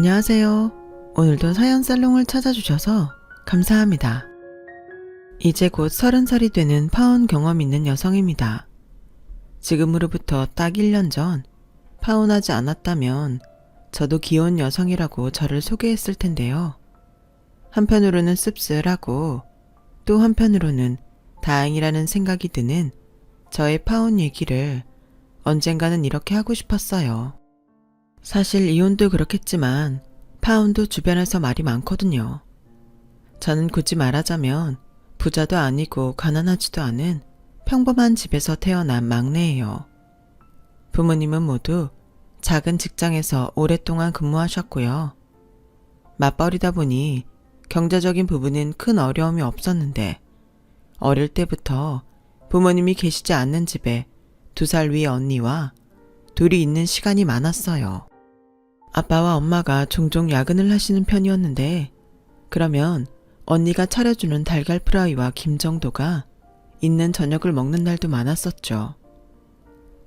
안녕하세요. 오늘도 사연 살롱을 찾아주셔서 감사합니다. 이제 곧 30살이 되는 파혼 경험 있는 여성입니다. 지금으로부터 딱 1년 전 파혼하지 않았다면 저도 귀여운 여성이라고 저를 소개했을 텐데요. 한편으로는 씁쓸하고 또 한편으로는 다행이라는 생각이 드는 저의 파혼 얘기를 언젠가는 이렇게 하고 싶었어요. 사실 이혼도 그렇겠지만 파혼도 주변에서 말이 많거든요. 저는 굳이 말하자면 부자도 아니고 가난하지도 않은 평범한 집에서 태어난 막내예요. 부모님은 모두 작은 직장에서 오랫동안 근무하셨고요. 맞벌이다 보니 경제적인 부분은 큰 어려움이 없었는데 어릴 때부터 부모님이 계시지 않는 집에 2살 위 언니와 둘이 있는 시간이 많았어요. 아빠와 엄마가 종종 야근을 하시는 편이었는데 그러면 언니가 차려주는 달걀 프라이와 김 정도가 있는 저녁을 먹는 날도 많았었죠.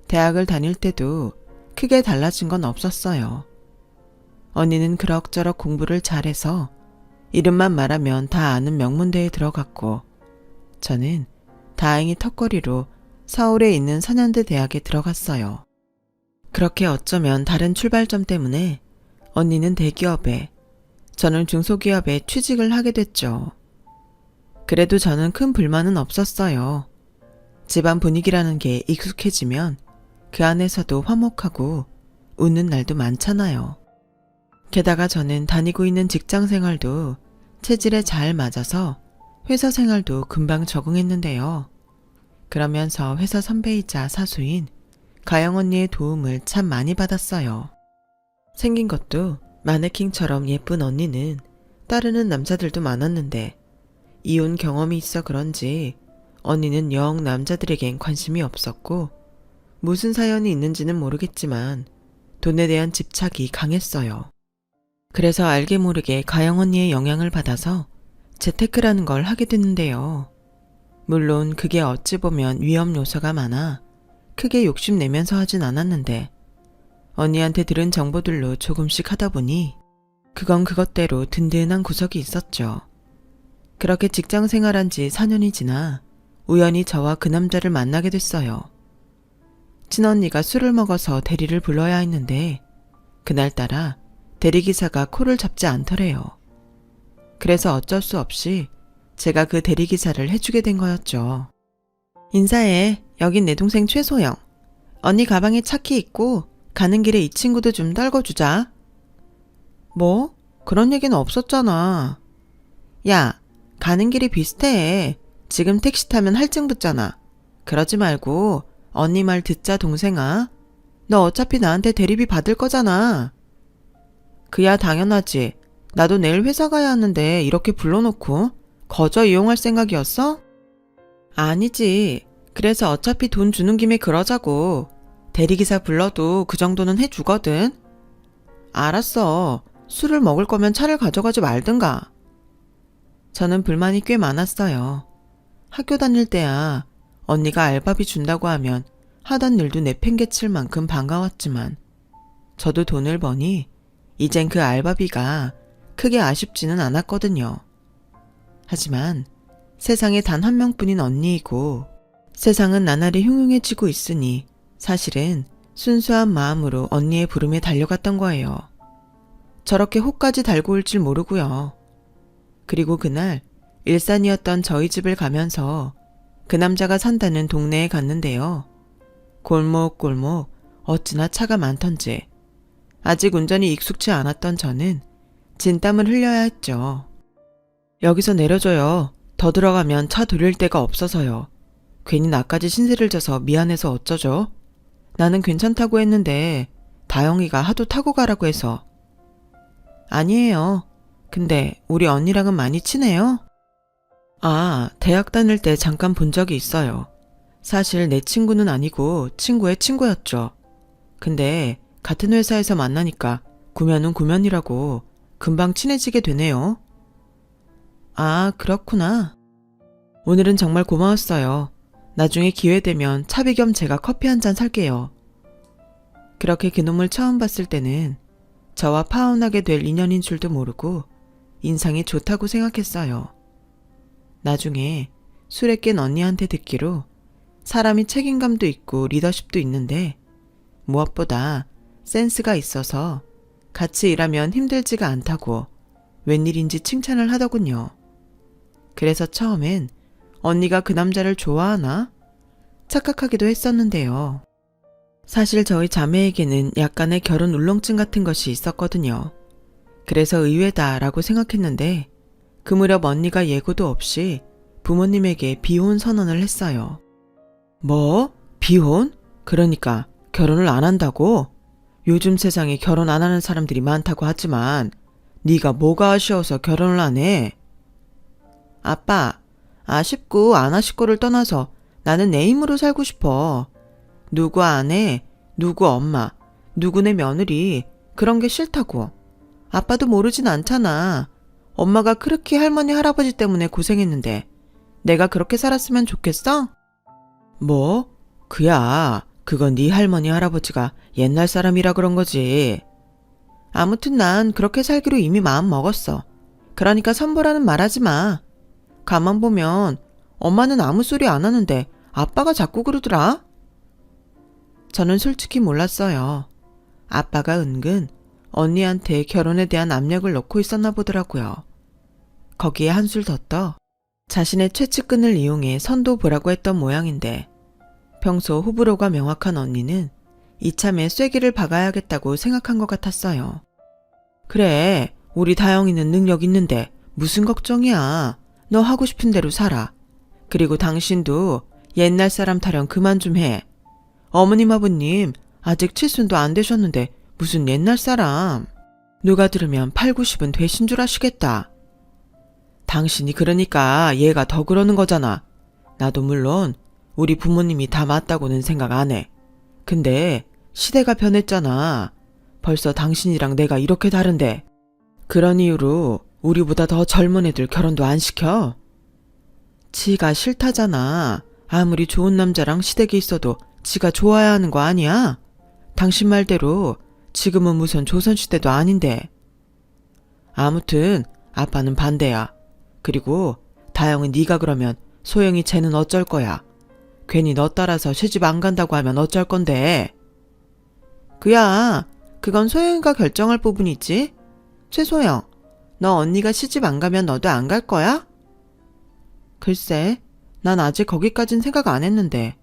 대학을 다닐 때도 크게 달라진 건 없었어요. 언니는 그럭저럭 공부를 잘해서 이름만 말하면 다 아는 명문대에 들어갔고 저는 다행히 턱걸이로 서울에 있는 서년대 대학에 들어갔어요. 그렇게 어쩌면 다른 출발점 때문에 언니는 대기업에, 저는 중소기업에 취직을 하게 됐죠. 그래도 저는 큰 불만은 없었어요. 집안 분위기라는 게 익숙해지면 그 안에서도 화목하고 웃는 날도 많잖아요. 게다가 저는 다니고 있는 직장 생활도 체질에 잘 맞아서 회사 생활도 금방 적응했는데요. 그러면서 회사 선배이자 사수인 가영 언니의 도움을 참 많이 받았어요. 생긴 것도 마네킹처럼 예쁜 언니는 따르는 남자들도 많았는데 이혼 경험이 있어 그런지 언니는 영 남자들에겐 관심이 없었고 무슨 사연이 있는지는 모르겠지만 돈에 대한 집착이 강했어요. 그래서 알게 모르게 가영 언니의 영향을 받아서 재테크라는 걸 하게 됐는데요. 물론 그게 어찌 보면 위험 요소가 많아 크게 욕심내면서 하진 않았는데 언니한테 들은 정보들로 조금씩 하다 보니 그건 그것대로 든든한 구석이 있었죠. 그렇게 직장 생활한 지 4년이 지나 우연히 저와 그 남자를 만나게 됐어요. 친언니가 술을 먹어서 대리를 불러야 했는데 그날따라 대리기사가 코를 잡지 않더래요. 그래서 어쩔 수 없이 제가 그 대리기사를 해주게 된 거였죠. 인사해. 여긴 내 동생 최소영. 언니 가방에 차키 있고 가는 길에 이 친구도 좀 떨궈주자. 뭐? 그런 얘기는 없었잖아. 야, 가는 길이 비슷해. 지금 택시 타면 할증 붙잖아. 그러지 말고 언니 말 듣자 동생아. 너 어차피 나한테 대리비 받을 거잖아. 그야 당연하지. 나도 내일 회사 가야 하는데 이렇게 불러놓고 거저 이용할 생각이었어? 아니지. 그래서 어차피 돈 주는 김에 그러자고. 대리기사 불러도 그 정도는 해주거든. 알았어. 술을 먹을 거면 차를 가져가지 말든가. 저는 불만이 꽤 많았어요. 학교 다닐 때야 언니가 알바비 준다고 하면 하던 일도 내팽개칠 만큼 반가웠지만 저도 돈을 버니 이젠 그 알바비가 크게 아쉽지는 않았거든요. 하지만 세상에 단 한 명뿐인 언니이고 세상은 나날이 흉흉해지고 있으니 사실은 순수한 마음으로 언니의 부름에 달려갔던 거예요. 저렇게 호까지 달고 올 줄 모르고요. 그리고 그날 일산이었던 저희 집을 가면서 그 남자가 산다는 동네에 갔는데요. 골목골목 어찌나 차가 많던지 아직 운전이 익숙치 않았던 저는 진땀을 흘려야 했죠. 여기서 내려줘요. 더 들어가면 차 돌릴 데가 없어서요. 괜히 나까지 신세를 져서 미안해서 어쩌죠? 나는 괜찮다고 했는데 다영이가 하도 타고 가라고 해서. 아니에요. 근데 우리 언니랑은 많이 친해요? 아, 대학 다닐 때 잠깐 본 적이 있어요. 사실 내 친구는 아니고 친구의 친구였죠. 근데 같은 회사에서 만나니까 구면은 구면이라고 금방 친해지게 되네요. 아, 그렇구나. 오늘은 정말 고마웠어요. 나중에 기회되면 차비 겸 제가 커피 한 잔 살게요. 그렇게 그놈을 처음 봤을 때는 저와 파혼하게 될 인연인 줄도 모르고 인상이 좋다고 생각했어요. 나중에 술에 깬 언니한테 듣기로 사람이 책임감도 있고 리더십도 있는데 무엇보다 센스가 있어서 같이 일하면 힘들지가 않다고 웬일인지 칭찬을 하더군요. 그래서 처음엔 언니가 그 남자를 좋아하나 착각하기도 했었는데요. 사실 저희 자매에게는 약간의 결혼 울렁증 같은 것이 있었거든요. 그래서 의외다라고 생각했는데 그 무렵 언니가 예고도 없이 부모님에게 비혼 선언을 했어요. 뭐? 비혼? 그러니까 결혼을 안 한다고? 요즘 세상에 결혼 안 하는 사람들이 많다고 하지만 네가 뭐가 아쉬워서 결혼을 안 해? 아빠, 아쉽고 안 아쉽고를 떠나서 나는 내 힘으로 살고 싶어. 누구 아내, 누구 엄마, 누구 내 며느리 그런 게 싫다고. 아빠도 모르진 않잖아. 엄마가 그렇게 할머니 할아버지 때문에 고생했는데 내가 그렇게 살았으면 좋겠어? 뭐? 그야 그건 네 할머니 할아버지가 옛날 사람이라 그런 거지. 아무튼 난 그렇게 살기로 이미 마음 먹었어. 그러니까 선보라는 말하지 마. 가만 보면 엄마는 아무 소리 안 하는데 아빠가 자꾸 그러더라. 저는 솔직히 몰랐어요. 아빠가 은근 언니한테 결혼에 대한 압력을 넣고 있었나 보더라고요. 거기에 한술 더 떠 자신의 최측근을 이용해 선도 보라고 했던 모양인데 평소 호불호가 명확한 언니는 이참에 쐐기를 박아야겠다고 생각한 것 같았어요. 그래, 우리 다영이는 능력 있는데 무슨 걱정이야. 너 하고 싶은 대로 살아. 그리고 당신도 옛날 사람 타령 그만 좀 해. 어머님 아버님 아직 칠순도 안 되셨는데 무슨 옛날 사람. 누가 들으면 8, 90은 되신 줄 아시겠다. 당신이 그러니까 얘가 더 그러는 거잖아. 나도 물론 우리 부모님이 다 맞다고는 생각 안 해. 근데 시대가 변했잖아. 벌써 당신이랑 내가 이렇게 다른데. 그런 이유로 우리보다 더 젊은 애들 결혼도 안 시켜? 지가 싫다잖아. 아무리 좋은 남자랑 시댁에 있어도 지가 좋아야 하는 거 아니야? 당신 말대로 지금은 무슨 조선시대도 아닌데. 아무튼 아빠는 반대야. 그리고 다영은 네가 그러면 소영이 쟤는 어쩔 거야. 괜히 너 따라서 시집 안 간다고 하면 어쩔 건데. 그야 그건 소영이가 결정할 부분이지. 최소영, 너 언니가 시집 안 가면 너도 안 갈 거야? 글쎄, 난 아직 거기까진 생각 안 했는데.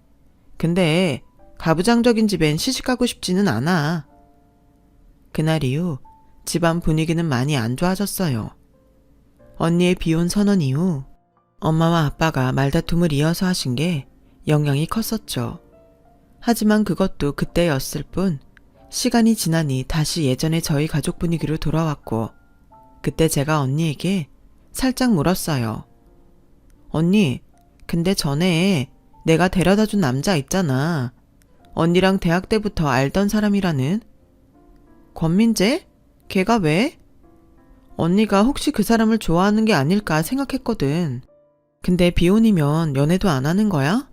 근데 가부장적인 집엔 시집 가고 싶지는 않아. 그날 이후 집안 분위기는 많이 안 좋아졌어요. 언니의 비혼 선언 이후 엄마와 아빠가 말다툼을 이어서 하신 게 영향이 컸었죠. 하지만 그것도 그때였을 뿐 시간이 지나니 다시 예전의 저희 가족 분위기로 돌아왔고 그때 제가 언니에게 살짝 물었어요. 언니, 근데 전에 내가 데려다준 남자 있잖아. 언니랑 대학 때부터 알던 사람이라는. 권민재? 걔가 왜? 언니가 혹시 그 사람을 좋아하는 게 아닐까 생각했거든. 근데 비혼이면 연애도 안 하는 거야?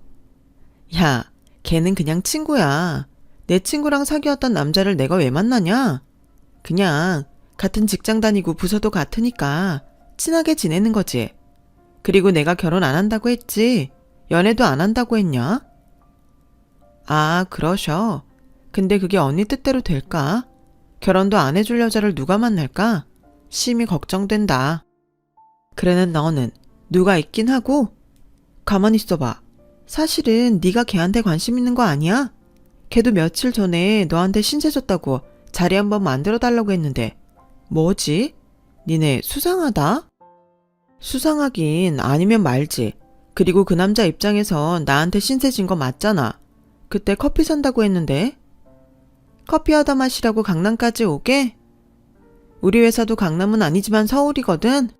야, 걔는 그냥 친구야. 내 친구랑 사귀었던 남자를 내가 왜 만나냐? 그냥 같은 직장 다니고 부서도 같으니까 친하게 지내는 거지. 그리고 내가 결혼 안 한다고 했지. 연애도 안 한다고 했냐? 아, 그러셔. 근데 그게 언니 뜻대로 될까? 결혼도 안 해줄 여자를 누가 만날까? 심히 걱정된다. 그러는 너는 누가 있긴 하고? 가만히 있어봐. 사실은 네가 걔한테 관심 있는 거 아니야? 걔도 며칠 전에 너한테 신세 졌다고 자리 한번 만들어달라고 했는데 뭐지? 니네 수상하다? 수상하긴 아니면 말지. 그리고 그 남자 입장에선 나한테 신세 진 거 맞잖아. 그때 커피 산다고 했는데. 커피 얻어 마시라고 강남까지 오게? 우리 회사도 강남은 아니지만 서울이거든.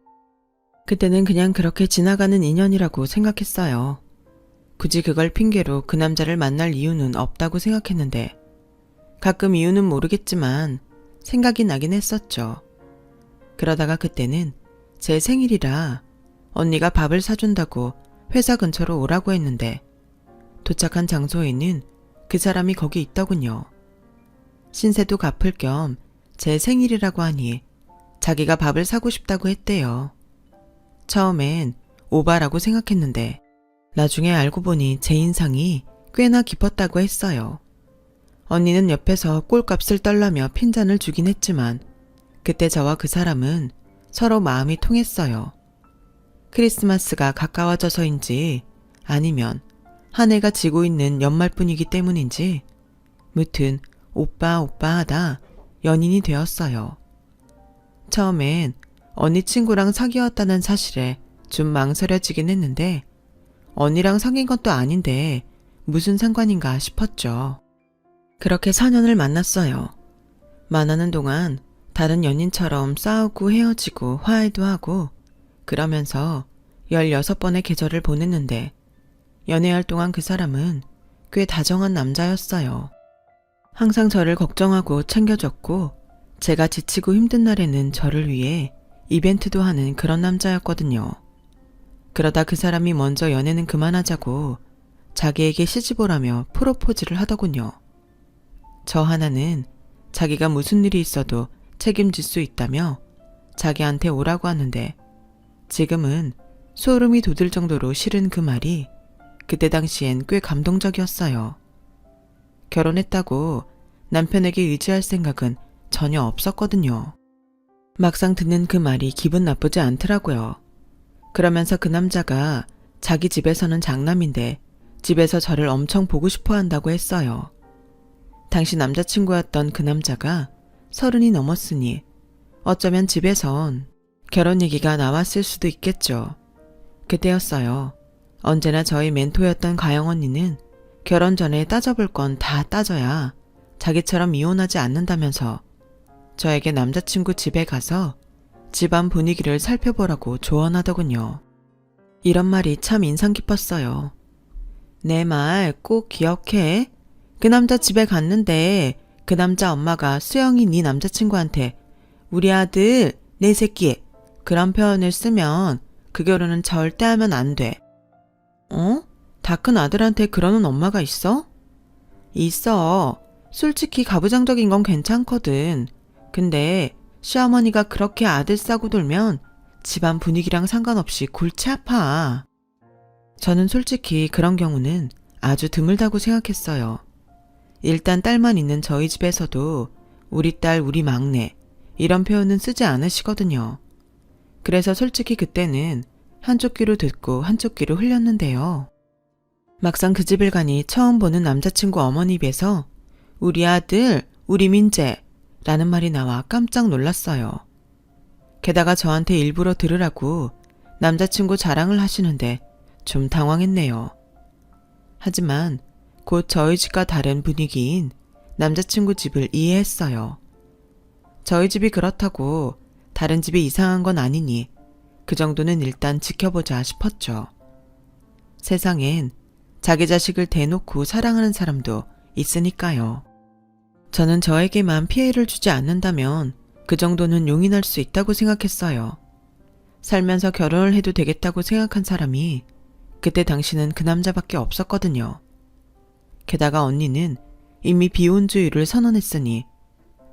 그때는 그냥 그렇게 지나가는 인연이라고 생각했어요. 굳이 그걸 핑계로 그 남자를 만날 이유는 없다고 생각했는데 가끔 이유는 모르겠지만 생각이 나긴 했었죠. 그러다가 그때는 제 생일이라 언니가 밥을 사준다고 회사 근처로 오라고 했는데 도착한 장소에는 그 사람이 거기 있더군요. 신세도 갚을 겸 제 생일이라고 하니 자기가 밥을 사고 싶다고 했대요. 처음엔 오바라고 생각했는데 나중에 알고 보니 제 인상이 꽤나 깊었다고 했어요. 언니는 옆에서 꼴값을 떨라며 핀잔을 주긴 했지만 그때 저와 그 사람은 서로 마음이 통했어요. 크리스마스가 가까워져서인지 아니면 한 해가 지고 있는 연말뿐이기 때문인지 무튼 오빠 하다 연인이 되었어요. 처음엔 언니 친구랑 사귀었다는 사실에 좀 망설여지긴 했는데 언니랑 사귄 것도 아닌데 무슨 상관인가 싶었죠. 그렇게 4년을 만났어요. 만나는 동안 다른 연인처럼 싸우고 헤어지고 화해도 하고 그러면서 16번의 계절을 보냈는데 연애할 동안 그 사람은 꽤 다정한 남자였어요. 항상 저를 걱정하고 챙겨줬고 제가 지치고 힘든 날에는 저를 위해 이벤트도 하는 그런 남자였거든요. 그러다 그 사람이 먼저 연애는 그만하자고 자기에게 시집오라며 프로포즈를 하더군요. 저 하나는 자기가 무슨 일이 있어도 책임질 수 있다며 자기한테 오라고 하는데 지금은 소름이 돋을 정도로 싫은 그 말이 그때 당시엔 꽤 감동적이었어요. 결혼했다고 남편에게 의지할 생각은 전혀 없었거든요. 막상 듣는 그 말이 기분 나쁘지 않더라고요. 그러면서 그 남자가 자기 집에서는 장남인데 집에서 저를 엄청 보고 싶어 한다고 했어요. 당시 남자친구였던 그 남자가 30이 넘었으니 어쩌면 집에선 결혼 얘기가 나왔을 수도 있겠죠. 그때였어요. 언제나 저희 멘토였던 가영 언니는 결혼 전에 따져볼 건 다 따져야 자기처럼 이혼하지 않는다면서 저에게 남자친구 집에 가서 집안 분위기를 살펴보라고 조언하더군요. 이런 말이 참 인상 깊었어요. 내 말 꼭 기억해. 그 남자 집에 갔는데 그 남자 엄마가 수영이 네 남자친구한테 우리 아들, 내 새끼 그런 표현을 쓰면 그 결혼은 절대 하면 안 돼. 어? 다 큰 아들한테 그러는 엄마가 있어? 있어. 솔직히 가부장적인 건 괜찮거든. 근데 시어머니가 그렇게 아들 싸고 돌면 집안 분위기랑 상관없이 골치 아파. 저는 솔직히 그런 경우는 아주 드물다고 생각했어요. 일단 딸만 있는 저희 집에서도 우리 딸, 우리 막내 이런 표현은 쓰지 않으시거든요. 그래서 솔직히 그때는 한쪽 귀로 듣고 한쪽 귀로 흘렸는데요. 막상 그 집을 가니 처음 보는 남자친구 어머니 입에서 우리 아들, 우리 민재 라는 말이 나와 깜짝 놀랐어요. 게다가 저한테 일부러 들으라고 남자친구 자랑을 하시는데 좀 당황했네요. 하지만 곧 저희 집과 다른 분위기인 남자친구 집을 이해했어요. 저희 집이 그렇다고 다른 집이 이상한 건 아니니 그 정도는 일단 지켜보자 싶었죠. 세상엔 자기 자식을 대놓고 사랑하는 사람도 있으니까요. 저는 저에게만 피해를 주지 않는다면 그 정도는 용인할 수 있다고 생각했어요. 살면서 결혼을 해도 되겠다고 생각한 사람이 그때 당시는 그 남자밖에 없었거든요. 게다가 언니는 이미 비혼주의를 선언했으니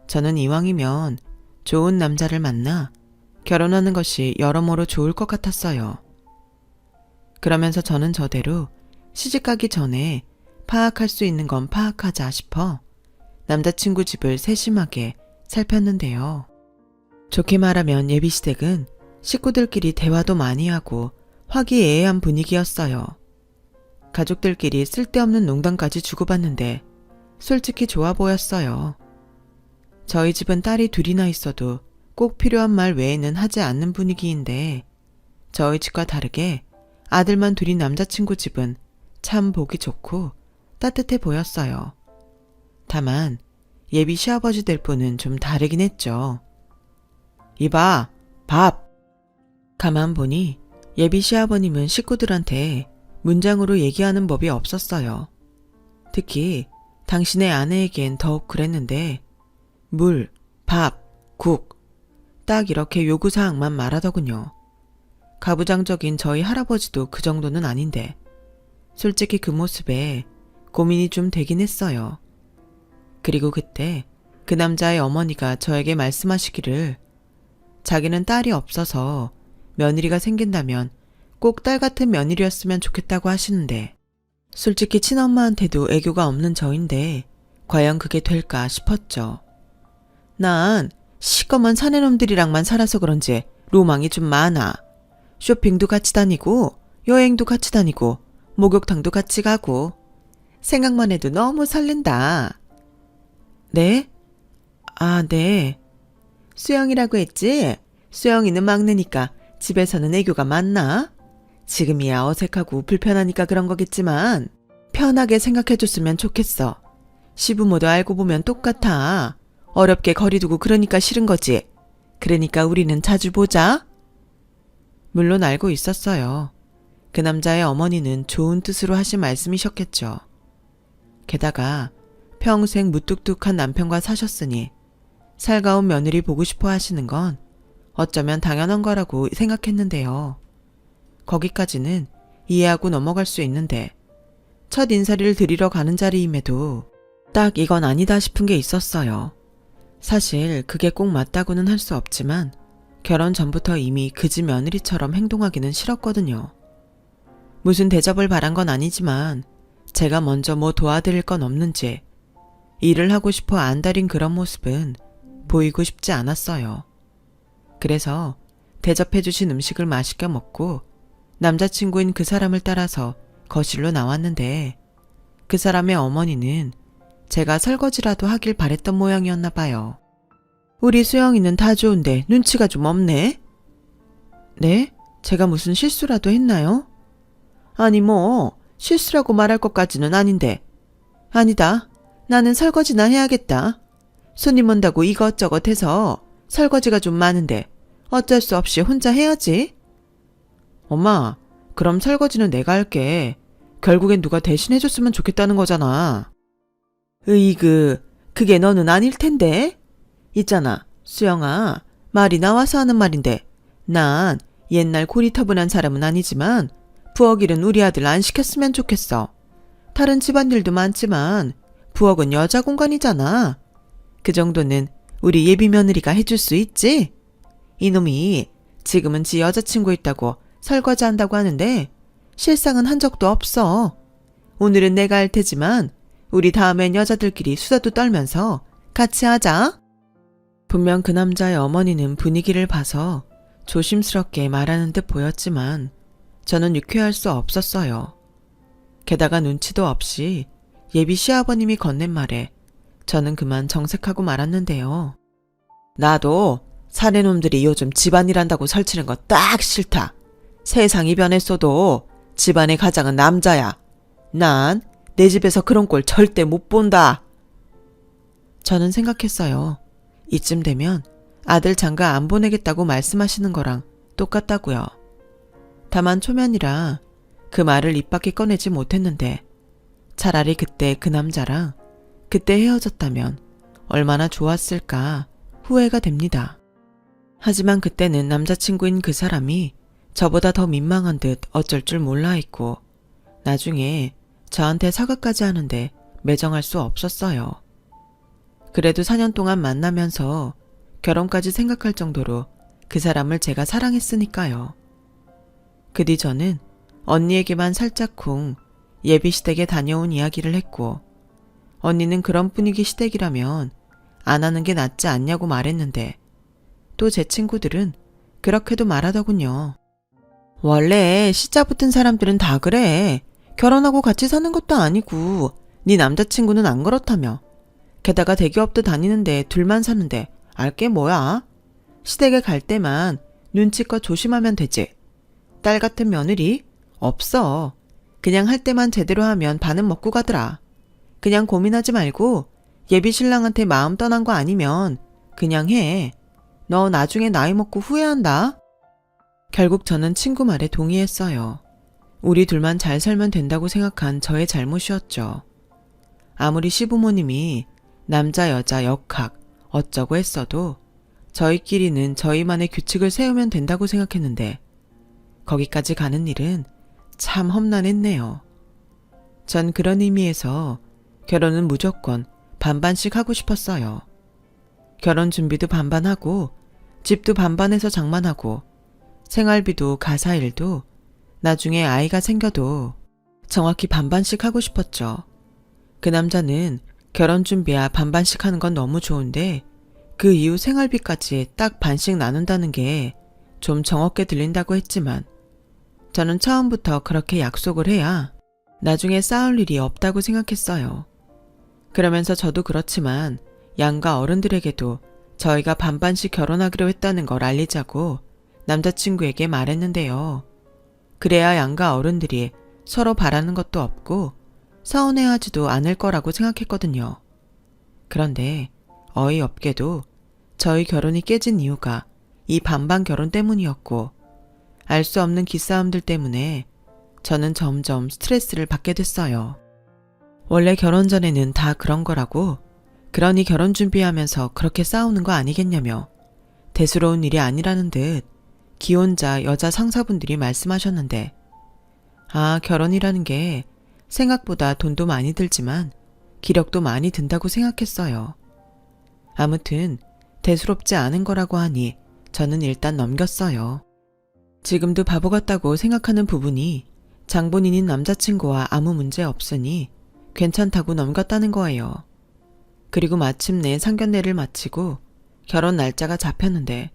저는 이왕이면 좋은 남자를 만나 결혼하는 것이 여러모로 좋을 것 같았어요. 그러면서 저는 저대로 시집가기 전에 파악할 수 있는 건 파악하자 싶어 남자친구 집을 세심하게 살폈는데요. 좋게 말하면 예비시댁은 식구들끼리 대화도 많이 하고 화기애애한 분위기였어요. 가족들끼리 쓸데없는 농담까지 주고받는데 솔직히 좋아 보였어요. 저희 집은 딸이 둘이나 있어도 꼭 필요한 말 외에는 하지 않는 분위기인데 저희 집과 다르게 아들만 둘인 남자친구 집은 참 보기 좋고 따뜻해 보였어요. 다만 예비 시아버지 될 분은 좀 다르긴 했죠. 이봐, 밥! 가만 보니 예비 시아버님은 식구들한테 문장으로 얘기하는 법이 없었어요. 특히 당신의 아내에겐 더욱 그랬는데 물, 밥, 국 딱 이렇게 요구사항만 말하더군요. 가부장적인 저희 할아버지도 그 정도는 아닌데 솔직히 그 모습에 고민이 좀 되긴 했어요. 그리고 그때 그 남자의 어머니가 저에게 말씀하시기를 자기는 딸이 없어서 며느리가 생긴다면 꼭 딸 같은 며느리였으면 좋겠다고 하시는데 솔직히 친엄마한테도 애교가 없는 저인데 과연 그게 될까 싶었죠. 난 시꺼먼 사내놈들이랑만 살아서 그런지 로망이 좀 많아. 쇼핑도 같이 다니고 여행도 같이 다니고 목욕탕도 같이 가고 생각만 해도 너무 설렌다. 네? 아, 네. 수영이라고 했지? 수영이는 막내니까 집에서는 애교가 많나? 지금이야 어색하고 불편하니까 그런 거겠지만 편하게 생각해줬으면 좋겠어. 시부모도 알고 보면 똑같아. 어렵게 거리 두고 그러니까 싫은 거지. 그러니까 우리는 자주 보자. 물론 알고 있었어요. 그 남자의 어머니는 좋은 뜻으로 하신 말씀이셨겠죠. 게다가 평생 무뚝뚝한 남편과 사셨으니 살가운 며느리 보고 싶어 하시는 건 어쩌면 당연한 거라고 생각했는데요. 거기까지는 이해하고 넘어갈 수 있는데 첫 인사를 드리러 가는 자리임에도 딱 이건 아니다 싶은 게 있었어요. 사실 그게 꼭 맞다고는 할 수 없지만 결혼 전부터 이미 그 집 며느리처럼 행동하기는 싫었거든요. 무슨 대접을 바란 건 아니지만 제가 먼저 뭐 도와드릴 건 없는지 일을 하고 싶어 안달인 그런 모습은 보이고 싶지 않았어요. 그래서 대접해주신 음식을 맛있게 먹고 남자친구인 그 사람을 따라서 거실로 나왔는데 그 사람의 어머니는 제가 설거지라도 하길 바랬던 모양이었나 봐요. 우리 수영이는 다 좋은데 눈치가 좀 없네. 네? 제가 무슨 실수라도 했나요? 아니 뭐 실수라고 말할 것까지는 아닌데. 아니다. 나는 설거지나 해야겠다. 손님 온다고 이것저것 해서 설거지가 좀 많은데 어쩔 수 없이 혼자 해야지. 엄마, 그럼 설거지는 내가 할게. 결국엔 누가 대신해줬으면 좋겠다는 거잖아. 으이그, 그게 너는 아닐 텐데. 있잖아, 수영아, 말이 나와서 하는 말인데 난 옛날 고리타분한 사람은 아니지만 부엌일은 우리 아들 안 시켰으면 좋겠어. 다른 집안일도 많지만 부엌은 여자 공간이잖아. 그 정도는 우리 예비 며느리가 해줄 수 있지? 이놈이 지금은 지 여자친구 있다고 설거지 한다고 하는데 실상은 한 적도 없어. 오늘은 내가 할 테지만 우리 다음엔 여자들끼리 수다도 떨면서 같이 하자. 분명 그 남자의 어머니는 분위기를 봐서 조심스럽게 말하는 듯 보였지만 저는 유쾌할 수 없었어요. 게다가 눈치도 없이 예비 시아버님이 건넨 말에 저는 그만 정색하고 말았는데요. 나도 사내놈들이 요즘 집안일한다고 설치는 거 딱 싫다. 세상이 변했어도 집안의 가장은 남자야. 난 내 집에서 그런 꼴 절대 못 본다. 저는 생각했어요. 이쯤 되면 아들 장가 안 보내겠다고 말씀하시는 거랑 똑같다고요. 다만 초면이라 그 말을 입 밖에 꺼내지 못했는데 차라리 그때 그 남자랑 그때 헤어졌다면 얼마나 좋았을까 후회가 됩니다. 하지만 그때는 남자친구인 그 사람이 저보다 더 민망한 듯 어쩔 줄 몰라 했고 나중에 저한테 사과까지 하는데 매정할 수 없었어요. 그래도 4년 동안 만나면서 결혼까지 생각할 정도로 그 사람을 제가 사랑했으니까요. 그 뒤 저는 언니에게만 살짝쿵 예비시댁에 다녀온 이야기를 했고 언니는 그런 분위기 시댁이라면 안 하는 게 낫지 않냐고 말했는데 또 제 친구들은 그렇게도 말하더군요. 원래 시자 붙은 사람들은 다 그래. 결혼하고 같이 사는 것도 아니고 네 남자친구는 안 그렇다며. 게다가 대기업도 다니는데 둘만 사는데 알게 뭐야. 시댁에 갈 때만 눈치껏 조심하면 되지. 딸 같은 며느리? 없어. 그냥 할 때만 제대로 하면 반은 먹고 가더라. 그냥 고민하지 말고 예비 신랑한테 마음 떠난 거 아니면 그냥 해. 너 나중에 나이 먹고 후회한다. 결국 저는 친구 말에 동의했어요. 우리 둘만 잘 살면 된다고 생각한 저의 잘못이었죠. 아무리 시부모님이 남자 여자 역학 어쩌고 했어도 저희끼리는 저희만의 규칙을 세우면 된다고 생각했는데 거기까지 가는 일은 참 험난했네요. 전 그런 의미에서 결혼은 무조건 반반씩 하고 싶었어요. 결혼 준비도 반반하고 집도 반반해서 장만하고 생활비도 가사 일도 나중에 아이가 생겨도 정확히 반반씩 하고 싶었죠. 그 남자는 결혼 준비야 반반씩 하는 건 너무 좋은데 그 이후 생활비까지 딱 반씩 나눈다는 게 좀 정없게 들린다고 했지만 저는 처음부터 그렇게 약속을 해야 나중에 싸울 일이 없다고 생각했어요. 그러면서 저도 그렇지만 양가 어른들에게도 저희가 반반씩 결혼하기로 했다는 걸 알리자고 남자친구에게 말했는데요. 그래야 양가 어른들이 서로 바라는 것도 없고 서운해하지도 않을 거라고 생각했거든요. 그런데 어이없게도 저희 결혼이 깨진 이유가 이 반반 결혼 때문이었고 알 수 없는 기싸움들 때문에 저는 점점 스트레스를 받게 됐어요. 원래 결혼 전에는 다 그런 거라고, 그러니 결혼 준비하면서 그렇게 싸우는 거 아니겠냐며 대수로운 일이 아니라는 듯 기혼자 여자 상사분들이 말씀하셨는데, 아, 결혼이라는 게 생각보다 돈도 많이 들지만 기력도 많이 든다고 생각했어요. 아무튼 대수롭지 않은 거라고 하니 저는 일단 넘겼어요. 지금도 바보 같다고 생각하는 부분이 장본인인 남자친구와 아무 문제 없으니 괜찮다고 넘겼다는 거예요. 그리고 마침내 상견례를 마치고 결혼 날짜가 잡혔는데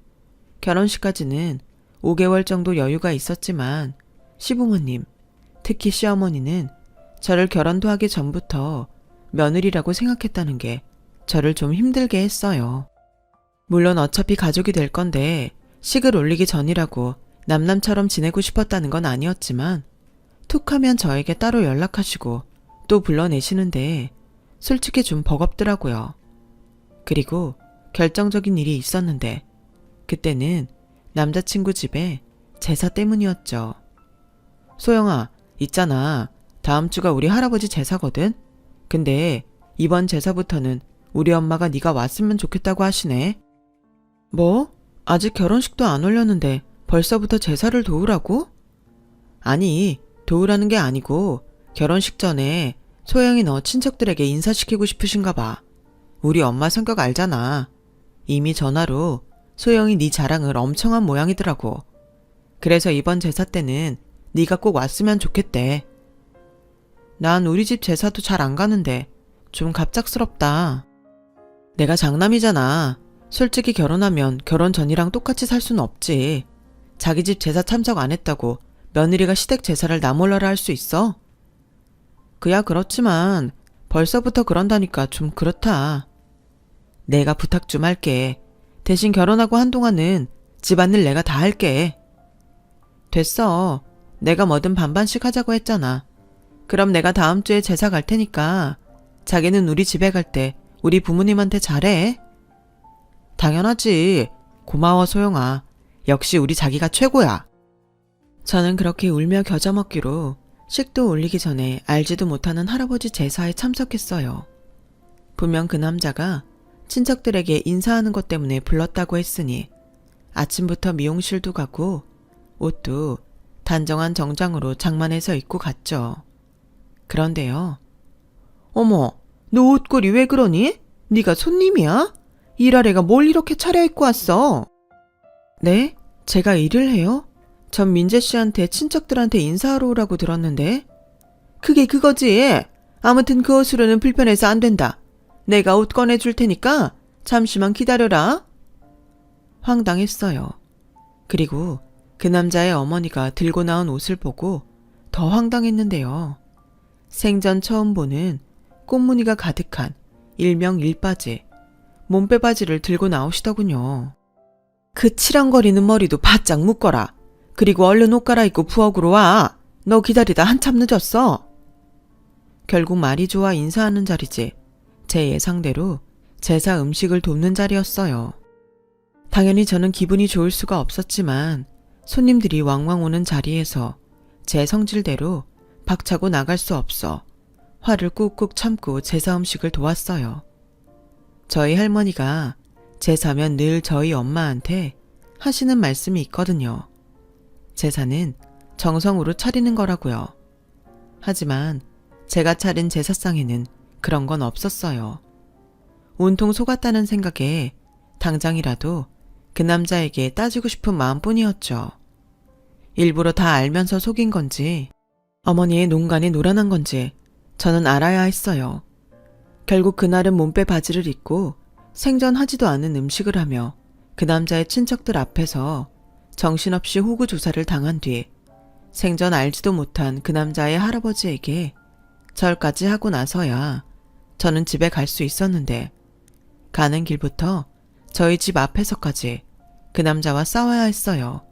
결혼식까지는 5개월 정도 여유가 있었지만 시부모님, 특히 시어머니는 저를 결혼도 하기 전부터 며느리라고 생각했다는 게 저를 좀 힘들게 했어요. 물론 어차피 가족이 될 건데 식을 올리기 전이라고 남남처럼 지내고 싶었다는 건 아니었지만 툭하면 저에게 따로 연락하시고 또 불러내시는데 솔직히 좀 버겁더라고요. 그리고 결정적인 일이 있었는데 그때는 남자친구 집에 제사 때문이었죠. 소영아, 있잖아. 다음 주가 우리 할아버지 제사거든? 근데 이번 제사부터는 우리 엄마가 네가 왔으면 좋겠다고 하시네. 뭐? 아직 결혼식도 안 올렸는데 벌써부터 제사를 도우라고? 아니, 도우라는 게 아니고 결혼식 전에 소영이 너 친척들에게 인사시키고 싶으신가 봐. 우리 엄마 성격 알잖아. 이미 전화로 소영이 네 자랑을 엄청 한 모양이더라고. 그래서 이번 제사 때는 네가 꼭 왔으면 좋겠대. 난 우리 집 제사도 잘 안 가는데 좀 갑작스럽다. 내가 장남이잖아. 솔직히 결혼하면 결혼 전이랑 똑같이 살 수는 없지. 자기 집 제사 참석 안 했다고 며느리가 시댁 제사를 나 몰라라 할 수 있어? 그야 그렇지만 벌써부터 그런다니까 좀 그렇다. 내가 부탁 좀 할게. 대신 결혼하고 한동안은 집안일 내가 다 할게. 됐어. 내가 뭐든 반반씩 하자고 했잖아. 그럼 내가 다음 주에 제사 갈 테니까 자기는 우리 집에 갈 때 우리 부모님한테 잘해. 당연하지. 고마워 소영아. 역시 우리 자기가 최고야. 저는 그렇게 울며 겨자먹기로 식도 올리기 전에 알지도 못하는 할아버지 제사에 참석했어요. 분명 그 남자가 친척들에게 인사하는 것 때문에 불렀다고 했으니 아침부터 미용실도 가고 옷도 단정한 정장으로 장만해서 입고 갔죠. 그런데요. 어머, 너 옷걸이 왜 그러니? 네가 손님이야? 일할 애가 뭘 이렇게 차려입고 왔어? 네? 제가 일을 해요? 전 민재 씨한테 친척들한테 인사하러 오라고 들었는데. 그게 그거지. 아무튼 그 옷으로는 불편해서 안 된다. 내가 옷 꺼내줄 테니까 잠시만 기다려라. 황당했어요. 그리고 그 남자의 어머니가 들고 나온 옷을 보고 더 황당했는데요. 생전 처음 보는 꽃무늬가 가득한 일명 일바지, 몸빼바지를 들고 나오시더군요. 그 치렁거리는 머리도 바짝 묶어라. 그리고 얼른 옷 갈아입고 부엌으로 와. 너 기다리다 한참 늦었어. 결국 말이 좋아 인사하는 자리지 제 예상대로 제사 음식을 돕는 자리였어요. 당연히 저는 기분이 좋을 수가 없었지만 손님들이 왕왕 오는 자리에서 제 성질대로 박차고 나갈 수 없어 화를 꾹꾹 참고 제사 음식을 도왔어요. 저희 할머니가 제사면 늘 저희 엄마한테 하시는 말씀이 있거든요. 제사는 정성으로 차리는 거라고요. 하지만 제가 차린 제사상에는 그런 건 없었어요. 온통 속았다는 생각에 당장이라도 그 남자에게 따지고 싶은 마음뿐이었죠. 일부러 다 알면서 속인 건지 어머니의 농간이 노란한 건지 저는 알아야 했어요. 결국 그날은 몸빼 바지를 입고 생전하지도 않은 음식을 하며 그 남자의 친척들 앞에서 정신없이 호구 조사를 당한 뒤 생전 알지도 못한 그 남자의 할아버지에게 절까지 하고 나서야 저는 집에 갈 수 있었는데 가는 길부터 저희 집 앞에서까지 그 남자와 싸워야 했어요.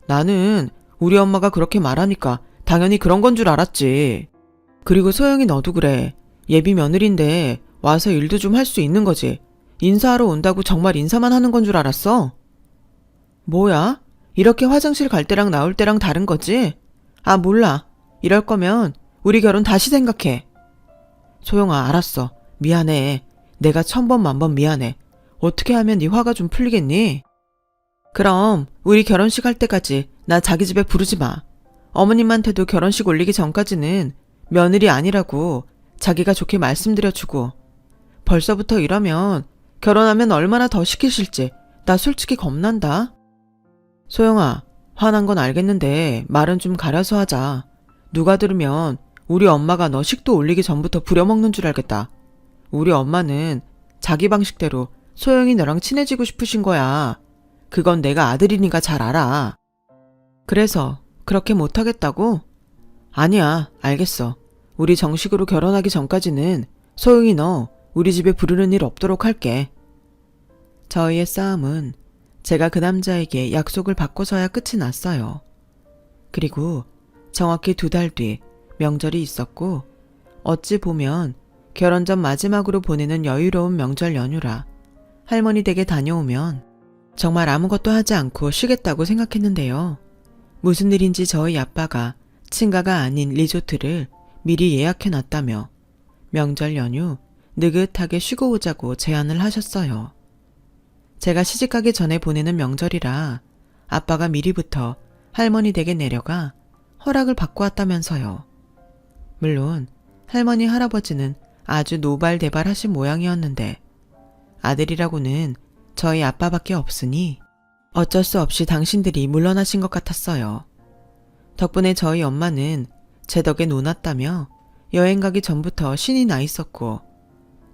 나는 우리 엄마가 그렇게 말하니까 당연히 그런 건 줄 알았지. 그리고 소영이 너도 그래. 예비 며느리인데 와서 일도 좀 할 수 있는 거지. 인사하러 온다고 정말 인사만 하는 건 줄 알았어? 뭐야? 이렇게 화장실 갈 때랑 나올 때랑 다른 거지? 아, 몰라. 이럴 거면 우리 결혼 다시 생각해. 소영아, 알았어. 미안해. 내가 1000번 만번 미안해. 어떻게 하면 네 화가 좀 풀리겠니? 그럼 우리 결혼식 할 때까지 나 자기 집에 부르지 마. 어머님한테도 결혼식 올리기 전까지는 며느리 아니라고 자기가 좋게 말씀드려주고 벌써부터 이러면 결혼하면 얼마나 더 시키실지 나 솔직히 겁난다. 소영아, 화난 건 알겠는데 말은 좀 가려서 하자. 누가 들으면 우리 엄마가 너 식도 올리기 전부터 부려먹는 줄 알겠다. 우리 엄마는 자기 방식대로 소영이 너랑 친해지고 싶으신 거야. 그건 내가 아들이니까 잘 알아. 그래서 그렇게 못하겠다고? 아니야, 알겠어. 우리 정식으로 결혼하기 전까지는 소영이 너 우리 집에 부르는 일 없도록 할게. 저희의 싸움은 제가 그 남자에게 약속을 받고서야 끝이 났어요. 그리고 정확히 2달 뒤 명절이 있었고 어찌 보면 결혼 전 마지막으로 보내는 여유로운 명절 연휴라 할머니 댁에 다녀오면 정말 아무것도 하지 않고 쉬겠다고 생각했는데요. 무슨 일인지 저희 아빠가 친가가 아닌 리조트를 미리 예약해놨다며 명절 연휴 느긋하게 쉬고 오자고 제안을 하셨어요. 제가 시집가기 전에 보내는 명절이라 아빠가 미리부터 할머니 댁에 내려가 허락을 받고 왔다면서요. 물론 할머니 할아버지는 아주 노발대발하신 모양이었는데 아들이라고는 저희 아빠밖에 없으니 어쩔 수 없이 당신들이 물러나신 것 같았어요. 덕분에 저희 엄마는 제 덕에 논았다며 여행 가기 전부터 신이 나 있었고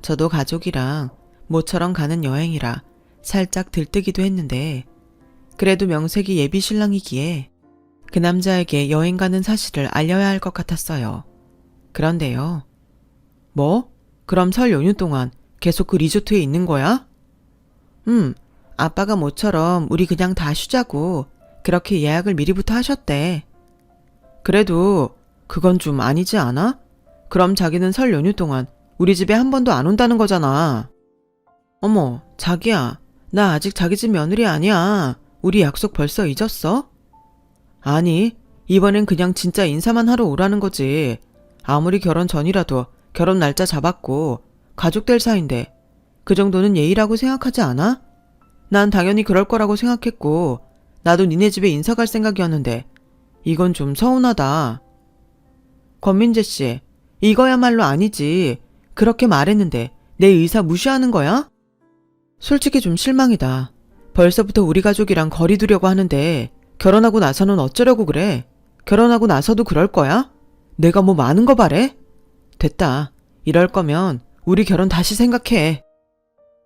저도 가족이랑 모처럼 가는 여행이라 살짝 들뜨기도 했는데 그래도 명색이 예비 신랑이기에 그 남자에게 여행 가는 사실을 알려야 할 것 같았어요. 그런데요. 뭐? 그럼 설 연휴 동안 계속 그 리조트에 있는 거야? 아빠가 모처럼 우리 그냥 다 쉬자고 그렇게 예약을 미리부터 하셨대. 그래도 그건 좀 아니지 않아? 그럼 자기는 설 연휴 동안 우리 집에 한 번도 안 온다는 거잖아. 어머, 자기야. 나 아직 자기 집 며느리 아니야. 우리 약속 벌써 잊었어? 아니, 이번엔 그냥 진짜 인사만 하러 오라는 거지. 아무리 결혼 전이라도 결혼 날짜 잡았고 가족 될 사이인데 그 정도는 예의라고 생각하지 않아? 난 당연히 그럴 거라고 생각했고 나도 니네 집에 인사 갈 생각이었는데 이건 좀 서운하다. 권민재 씨, 이거야말로 아니지. 그렇게 말했는데 내 의사 무시하는 거야? 솔직히 좀 실망이다. 벌써부터 우리 가족이랑 거리 두려고 하는데 결혼하고 나서는 어쩌려고 그래? 결혼하고 나서도 그럴 거야? 내가 뭐 많은 거 바래? 됐다. 이럴 거면 우리 결혼 다시 생각해.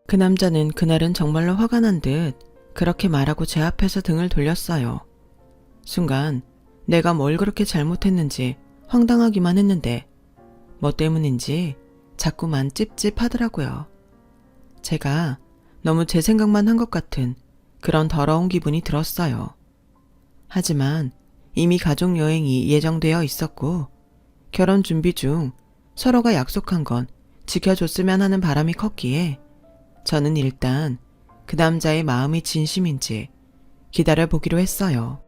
그 남자는 그날은 정말로 화가 난 듯 그렇게 말하고 제 앞에서 등을 돌렸어요. 순간 내가 뭘 그렇게 잘못했는지 황당하기만 했는데 뭐 때문인지 자꾸만 찝찝하더라고요. 제가 너무 제 생각만 한 것 같은 그런 더러운 기분이 들었어요. 하지만 이미 가족여행이 예정되어 있었고 결혼 준비 중 서로가 약속한 건 지켜줬으면 하는 바람이 컸기에 저는 일단 그 남자의 마음이 진심인지 기다려보기로 했어요.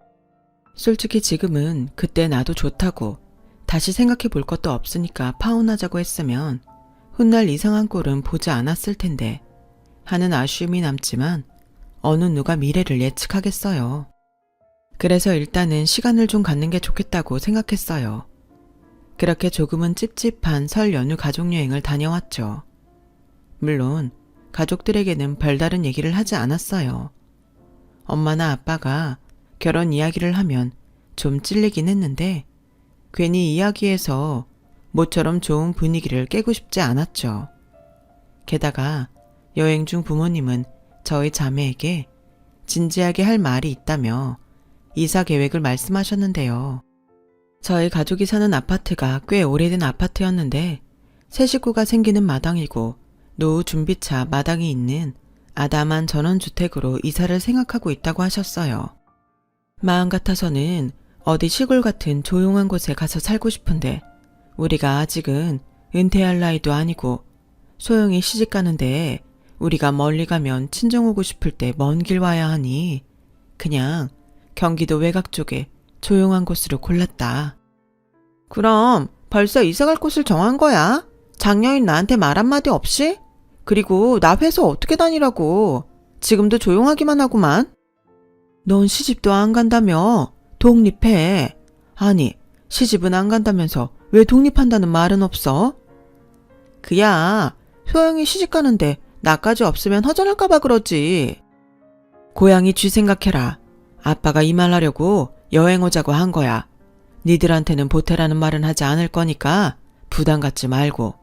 솔직히 지금은 그때 나도 좋다고 다시 생각해 볼 것도 없으니까 파혼하자고 했으면 훗날 이상한 꼴은 보지 않았을 텐데 하는 아쉬움이 남지만 어느 누가 미래를 예측하겠어요. 그래서 일단은 시간을 좀 갖는 게 좋겠다고 생각했어요. 그렇게 조금은 찝찝한 설 연휴 가족여행을 다녀왔죠. 물론 가족들에게는 별다른 얘기를 하지 않았어요. 엄마나 아빠가 결혼 이야기를 하면 좀 찔리긴 했는데 괜히 이야기해서 모처럼 좋은 분위기를 깨고 싶지 않았죠. 게다가 여행 중 부모님은 저희 자매에게 진지하게 할 말이 있다며 이사 계획을 말씀하셨는데요. 저희 가족이 사는 아파트가 꽤 오래된 아파트였는데 새 식구가 생기는 마당이고 노후 준비차 마당이 있는 아담한 전원주택으로 이사를 생각하고 있다고 하셨어요. 마음 같아서는 어디 시골 같은 조용한 곳에 가서 살고 싶은데 우리가 아직은 은퇴할 나이도 아니고 소영이 시집 가는데 우리가 멀리 가면 친정 오고 싶을 때 먼 길 와야 하니 그냥 경기도 외곽 쪽에 조용한 곳으로 골랐다. 그럼 벌써 이사 갈 곳을 정한 거야? 작년인 나한테 말 한마디 없이? 그리고 나 회사 어떻게 다니라고. 지금도 조용하기만 하구만. 넌 시집도 안 간다며. 독립해. 아니, 시집은 안 간다면서 왜 독립한다는 말은 없어? 그야, 소영이 시집 가는데 나까지 없으면 허전할까봐 그러지. 고양이 쥐 생각해라. 아빠가 이 말 하려고 여행 오자고 한 거야. 니들한테는 보태라는 말은 하지 않을 거니까 부담 갖지 말고.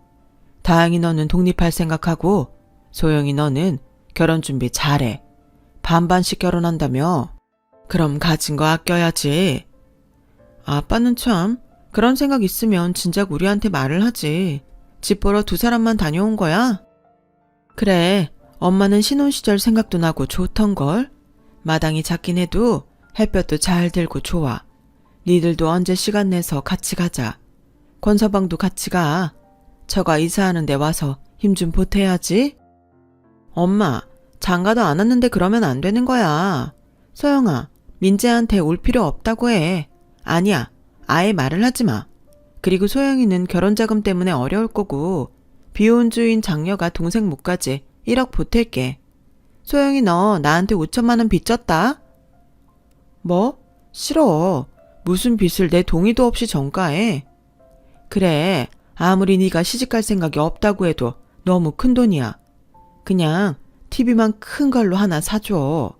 다행히 너는 독립할 생각하고 소영이 너는 결혼 준비 잘해. 반반씩 결혼한다며? 그럼 가진 거 아껴야지. 아빠는 참 그런 생각 있으면 진작 우리한테 말을 하지. 집 보러 두 사람만 다녀온 거야? 그래, 엄마는 신혼시절 생각도 나고 좋던걸. 마당이 작긴 해도 햇볕도 잘 들고 좋아. 니들도 언제 시간 내서 같이 가자. 권서방도 같이 가. 저가 이사하는데 와서 힘 좀 보태야지. 엄마, 장가도 안 왔는데 그러면 안 되는 거야. 소영아, 민재한테 올 필요 없다고 해. 아니야, 아예 말을 하지 마. 그리고 소영이는 결혼자금 때문에 어려울 거고 비혼주인 장녀가 동생 몫까지 1억 보탤게. 소영이 너 나한테 5천만 원 빚졌다? 뭐? 싫어. 무슨 빚을 내 동의도 없이 전가해. 그래, 아무리 네가 시집갈 생각이 없다고 해도 너무 큰 돈이야. 그냥 TV만 큰 걸로 하나 사줘.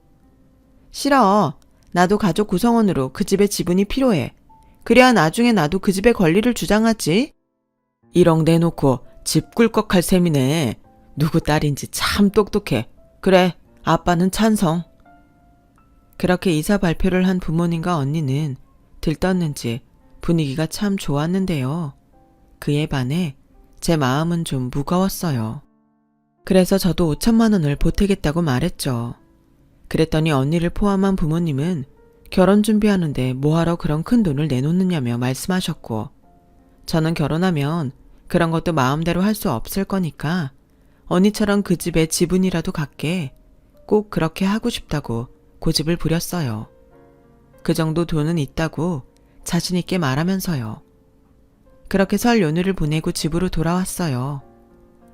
싫어. 나도 가족 구성원으로 그 집에 지분이 필요해. 그래야 나중에 나도 그 집의 권리를 주장하지. 1억 내놓고 집 꿀꺽할 셈이네. 누구 딸인지 참 똑똑해. 그래, 아빠는 찬성. 그렇게 이사 발표를 한 부모님과 언니는 들떴는지 분위기가 참 좋았는데요. 그에 반해 제 마음은 좀 무거웠어요. 그래서 저도 5천만 원을 보태겠다고 말했죠. 그랬더니 언니를 포함한 부모님은 결혼 준비하는데 뭐하러 그런 큰 돈을 내놓느냐며 말씀하셨고, 저는 결혼하면 그런 것도 마음대로 할 수 없을 거니까 언니처럼 그 집에 지분이라도 갖게 꼭 그렇게 하고 싶다고 고집을 부렸어요. 그 정도 돈은 있다고 자신 있게 말하면서요. 그렇게 설 연휴를 보내고 집으로 돌아왔어요.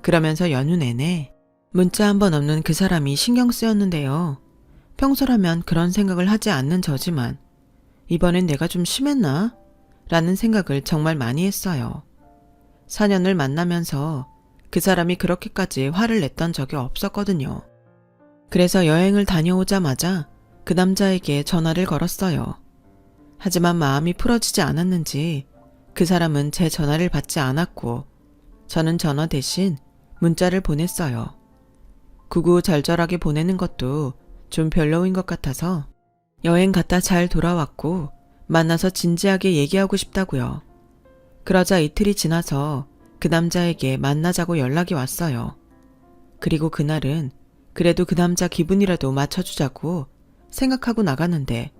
그러면서 연휴 내내 문자 한 번 없는 그 사람이 신경 쓰였는데요. 평소라면 그런 생각을 하지 않는 저지만 이번엔 내가 좀 심했나? 라는 생각을 정말 많이 했어요. 4년을 만나면서 그 사람이 그렇게까지 화를 냈던 적이 없었거든요. 그래서 여행을 다녀오자마자 그 남자에게 전화를 걸었어요. 하지만 마음이 풀어지지 않았는지 그 사람은 제 전화를 받지 않았고 저는 전화 대신 문자를 보냈어요. 구구절절하게 보내는 것도 좀 별로인 것 같아서 여행 갔다 잘 돌아왔고 만나서 진지하게 얘기하고 싶다고요. 그러자 이틀이 지나서 그 남자에게 만나자고 연락이 왔어요. 그리고 그날은 그래도 그 남자 기분이라도 맞춰주자고 생각하고 나갔는데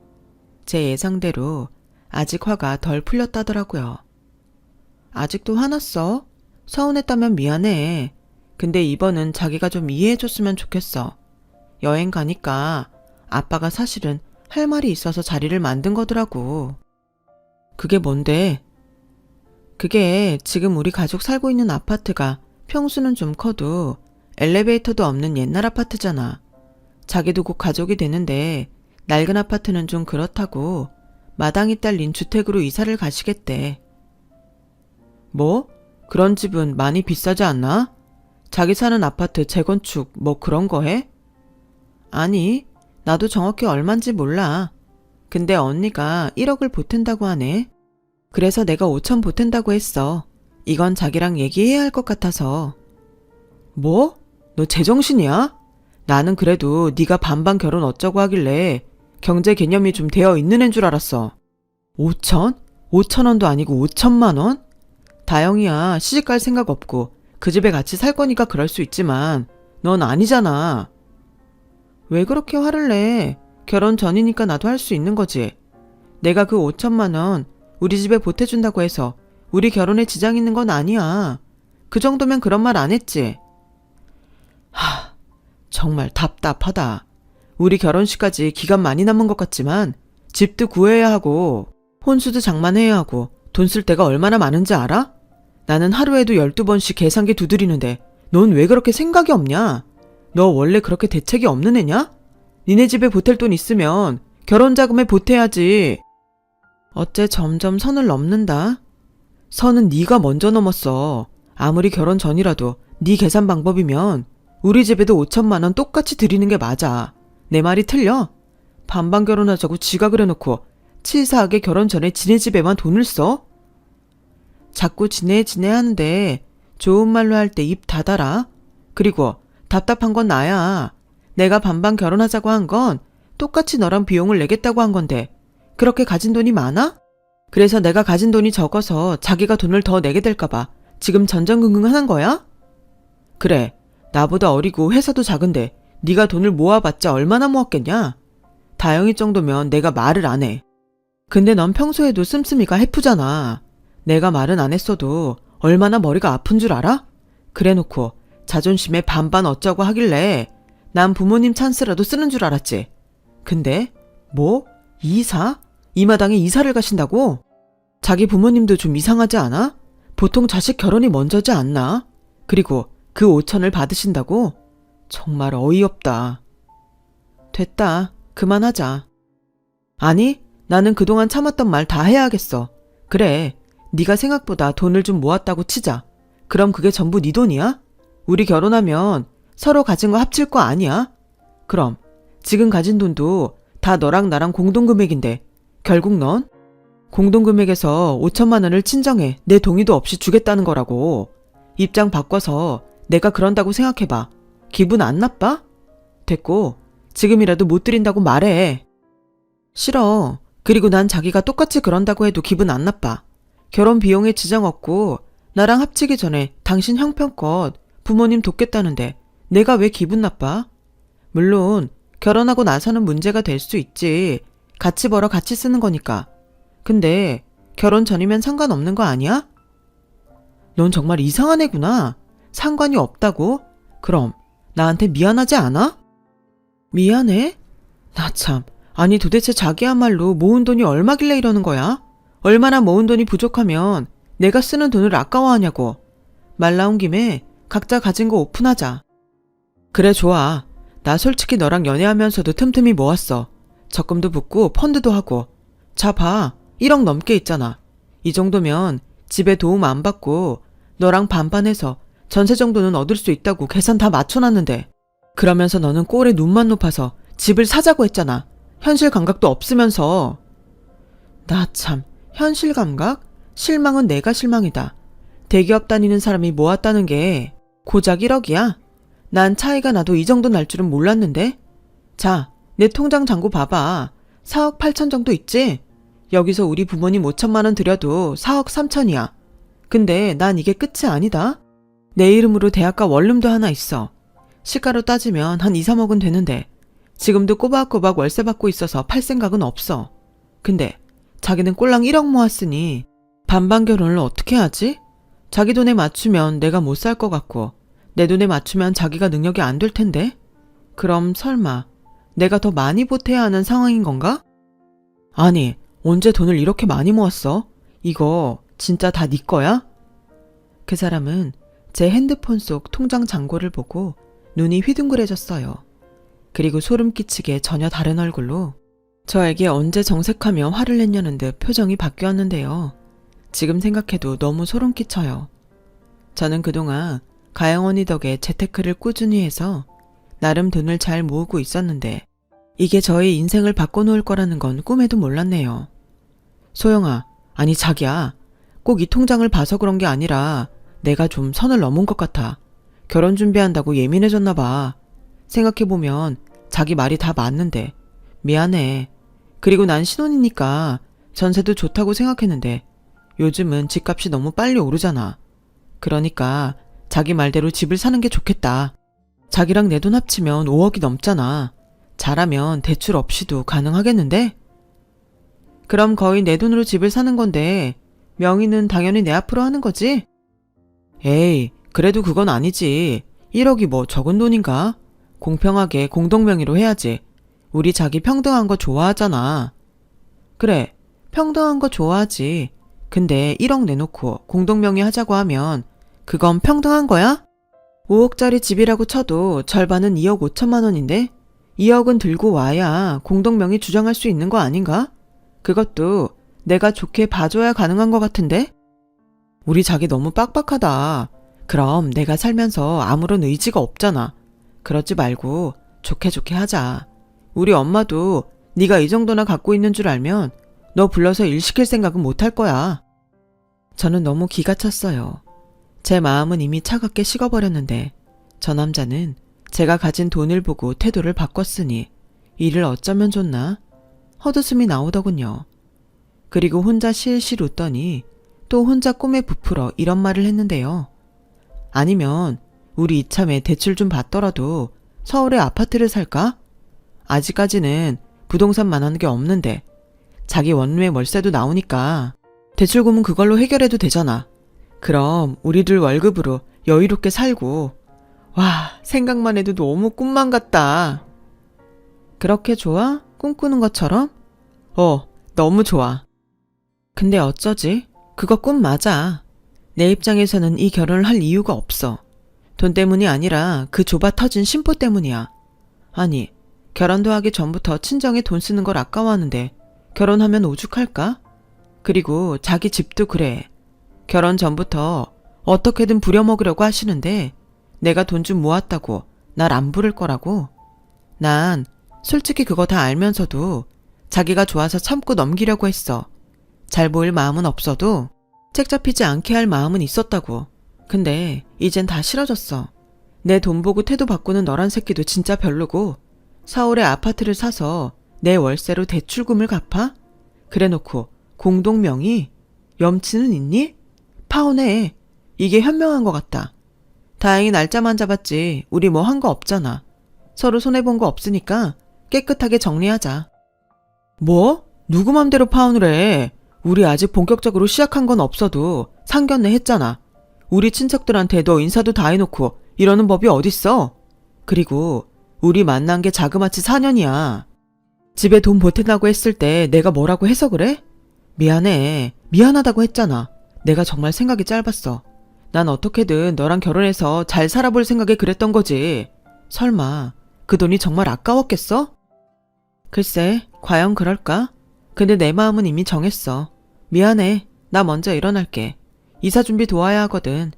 제 예상대로 아직 화가 덜 풀렸다더라고요. 아직도 화났어? 서운했다면 미안해. 근데 이번은 자기가 좀 이해해줬으면 좋겠어. 여행 가니까 아빠가 사실은 할 말이 있어서 자리를 만든 거더라고. 그게 뭔데? 그게 지금 우리 가족 살고 있는 아파트가 평수는 좀 커도 엘리베이터도 없는 옛날 아파트잖아. 자기도 곧 가족이 되는데 낡은 아파트는 좀 그렇다고 마당이 딸린 주택으로 이사를 가시겠대. 뭐? 그런 집은 많이 비싸지 않나? 자기 사는 아파트 재건축 뭐 그런 거 해? 아니, 나도 정확히 얼만지 몰라. 근데 언니가 1억을 보탠다고 하네. 그래서 내가 5천 보탠다고 했어. 이건 자기랑 얘기해야 할 것 같아서. 뭐? 너 제정신이야? 나는 그래도 네가 반반 결혼 어쩌고 하길래 경제 개념이 좀 되어 있는 애인 줄 알았어. 5천? 5천 원도 아니고 5천만 원? 다영이야, 시집갈 생각 없고 그 집에 같이 살 거니까 그럴 수 있지만 넌 아니잖아. 왜 그렇게 화를 내? 결혼 전이니까 나도 할 수 있는 거지. 내가 그 5천만 원 우리 집에 보태준다고 해서 우리 결혼에 지장 있는 건 아니야. 그 정도면 그런 말 안 했지. 정말 답답하다. 우리 결혼식까지 기간 많이 남은 것 같지만 집도 구해야 하고 혼수도 장만해야 하고 돈 쓸 데가 얼마나 많은지 알아? 나는 하루에도 12번씩 계산기 두드리는데 넌 왜 그렇게 생각이 없냐? 너 원래 그렇게 대책이 없는 애냐? 니네 집에 보탤 돈 있으면 결혼 자금에 보태야지. 어째 점점 선을 넘는다. 선은 네가 먼저 넘었어. 아무리 결혼 전이라도 네 계산 방법이면 우리 집에도 5천만 원 똑같이 드리는 게 맞아. 내 말이 틀려? 반반 결혼하자고 지가 그래놓고 치사하게 결혼 전에 지네 집에만 돈을 써? 자꾸 지네 하는데 좋은 말로 할 때 입 닫아라. 그리고 답답한 건 나야. 내가 반반 결혼하자고 한 건 똑같이 너랑 비용을 내겠다고 한 건데 그렇게 가진 돈이 많아? 그래서 내가 가진 돈이 적어서 자기가 돈을 더 내게 될까봐 지금 전전긍긍하는 거야? 그래, 나보다 어리고 회사도 작은데 네가 돈을 모아봤자 얼마나 모았겠냐? 다영이 정도면 내가 말을 안 해. 근데 넌 평소에도 씀씀이가 해프잖아. 내가 말은 안 했어도 얼마나 머리가 아픈 줄 알아? 그래놓고 자존심에 반반 어쩌고 하길래 난 부모님 찬스라도 쓰는 줄 알았지. 근데 뭐? 이사? 이 마당에 이사를 가신다고? 자기 부모님도 좀 이상하지 않아? 보통 자식 결혼이 먼저지 않나? 그리고 그 5천을 받으신다고? 정말 어이없다. 됐다. 그만하자. 아니, 나는 그동안 참았던 말 다 해야겠어. 그래, 네가 생각보다 돈을 좀 모았다고 치자. 그럼 그게 전부 네 돈이야? 우리 결혼하면 서로 가진 거 합칠 거 아니야? 그럼 지금 가진 돈도 다 너랑 나랑 공동금액인데 결국 넌 공동금액에서 5천만 원을 친정해 내 동의도 없이 주겠다는 거라고. 입장 바꿔서 내가 그런다고 생각해봐. 기분 안 나빠? 됐고 지금이라도 못 드린다고 말해. 싫어. 그리고 난 자기가 똑같이 그런다고 해도 기분 안 나빠. 결혼 비용에 지장 없고 나랑 합치기 전에 당신 형편껏 부모님 돕겠다는데 내가 왜 기분 나빠? 물론 결혼하고 나서는 문제가 될 수 있지. 같이 벌어 같이 쓰는 거니까. 근데 결혼 전이면 상관없는 거 아니야? 넌 정말 이상한 애구나. 상관이 없다고? 그럼 나한테 미안하지 않아? 미안해? 나 참. 아니 도대체 자기야말로 모은 돈이 얼마길래 이러는 거야? 얼마나 모은 돈이 부족하면 내가 쓰는 돈을 아까워하냐고. 말 나온 김에 각자 가진 거 오픈하자. 그래 좋아. 나 솔직히 너랑 연애하면서도 틈틈이 모았어. 적금도 붓고 펀드도 하고. 자 봐. 1억 넘게 있잖아. 이 정도면 집에 도움 안 받고 너랑 반반해서 전세 정도는 얻을 수 있다고 계산 다 맞춰놨는데. 그러면서 너는 꼴에 눈만 높아서 집을 사자고 했잖아. 현실 감각도 없으면서. 나 참, 현실 감각? 실망은 내가 실망이다. 대기업 다니는 사람이 모았다는 게 고작 1억이야? 난 차이가 나도 이 정도 날 줄은 몰랐는데? 자, 내 통장 잔고 봐봐. 4억 8천 정도 있지? 여기서 우리 부모님 5천만 원 드려도 4억 3천이야. 근데 난 이게 끝이 아니다. 내 이름으로 대학가 원룸도 하나 있어. 시가로 따지면 한 2, 3억은 되는데 지금도 꼬박꼬박 월세 받고 있어서 팔 생각은 없어. 근데 자기는 꼴랑 1억 모았으니 반반 결혼을 어떻게 하지? 자기 돈에 맞추면 내가 못 살 것 같고 내 돈에 맞추면 자기가 능력이 안 될 텐데? 그럼 설마 내가 더 많이 보태야 하는 상황인 건가? 아니, 언제 돈을 이렇게 많이 모았어? 이거 진짜 다 네 거야? 그 사람은 제 핸드폰 속 통장 잔고를 보고 눈이 휘둥그레졌어요. 그리고 소름 끼치게 전혀 다른 얼굴로 저에게 언제 정색하며 화를 냈냐는 듯 표정이 바뀌었는데요. 지금 생각해도 너무 소름 끼쳐요. 저는 그동안 가영 언니 덕에 재테크를 꾸준히 해서 나름 돈을 잘 모으고 있었는데 이게 저의 인생을 바꿔놓을 거라는 건 꿈에도 몰랐네요. 소영아, 아니 자기야, 꼭 이 통장을 봐서 그런 게 아니라 내가 좀 선을 넘은 것 같아. 결혼 준비한다고 예민해졌나 봐. 생각해보면 자기 말이 다 맞는데 미안해. 그리고 난 신혼이니까 전세도 좋다고 생각했는데 요즘은 집값이 너무 빨리 오르잖아. 그러니까 자기 말대로 집을 사는 게 좋겠다. 자기랑 내 돈 합치면 5억이 넘잖아. 잘하면 대출 없이도 가능하겠는데? 그럼 거의 내 돈으로 집을 사는 건데 명의는 당연히 내 앞으로 하는 거지? 에이, 그래도 그건 아니지. 1억이 뭐 적은 돈인가? 공평하게 공동명의로 해야지. 우리 자기 평등한 거 좋아하잖아. 그래, 평등한 거 좋아하지. 근데 1억 내놓고 공동명의 하자고 하면 그건 평등한 거야? 5억짜리 집이라고 쳐도 절반은 2억 5천만 원인데 2억은 들고 와야 공동명의 주장할 수 있는 거 아닌가? 그것도 내가 좋게 봐줘야 가능한 것 같은데? 우리 자기 너무 빡빡하다. 그럼 내가 살면서 아무런 의지가 없잖아. 그러지 말고 좋게 좋게 하자. 우리 엄마도 네가 이 정도나 갖고 있는 줄 알면 너 불러서 일 시킬 생각은 못 할 거야. 저는 너무 기가 찼어요. 제 마음은 이미 차갑게 식어버렸는데 저 남자는 제가 가진 돈을 보고 태도를 바꿨으니 이를 어쩌면 좋나? 헛웃음이 나오더군요. 그리고 혼자 실실 웃더니 또 혼자 꿈에 부풀어 이런 말을 했는데요. 아니면 우리 이참에 대출 좀 받더라도 서울에 아파트를 살까? 아직까지는 부동산만 하는 게 없는데 자기 원룸에 월세도 나오니까 대출금은 그걸로 해결해도 되잖아. 그럼 우리들 월급으로 여유롭게 살고. 와, 생각만 해도 너무 꿈만 같다. 그렇게 좋아? 꿈꾸는 것처럼? 너무 좋아. 근데 어쩌지? 그거 꿈 맞아. 내 입장에서는 이 결혼을 할 이유가 없어. 돈 때문이 아니라 그 좁아 터진 심보 때문이야. 아니, 결혼도 하기 전부터 친정에 돈 쓰는 걸 아까워하는데 결혼하면 오죽할까? 그리고 자기 집도 그래. 결혼 전부터 어떻게든 부려먹으려고 하시는데 내가 돈 좀 모았다고 날 안 부를 거라고? 난 솔직히 그거 다 알면서도 자기가 좋아서 참고 넘기려고 했어. 잘 보일 마음은 없어도 책 잡히지 않게 할 마음은 있었다고. 근데 이젠 다 싫어졌어. 내 돈 보고 태도 바꾸는 너란 새끼도 진짜 별로고 서울에 아파트를 사서 내 월세로 대출금을 갚아? 그래놓고 공동명의? 염치는 있니? 파혼해. 이게 현명한 것 같다. 다행히 날짜만 잡았지 우리 뭐 한 거 없잖아. 서로 손해본 거 없으니까 깨끗하게 정리하자. 뭐? 누구 맘대로 파혼을 해? 우리 아직 본격적으로 시작한 건 없어도 상견례 했잖아. 우리 친척들한테 너 인사도 다 해놓고 이러는 법이 어딨어? 그리고 우리 만난 게 자그마치 4년이야. 집에 돈 보탠다고 했을 때 내가 뭐라고 해서 그래? 미안해. 미안하다고 했잖아. 내가 정말 생각이 짧았어. 난 어떻게든 너랑 결혼해서 잘 살아볼 생각에 그랬던 거지. 설마 그 돈이 정말 아까웠겠어? 글쎄, 과연 그럴까? 근데 내 마음은 이미 정했어. 미안해. 나 먼저 일어날게. 이사 준비 도와야 하거든.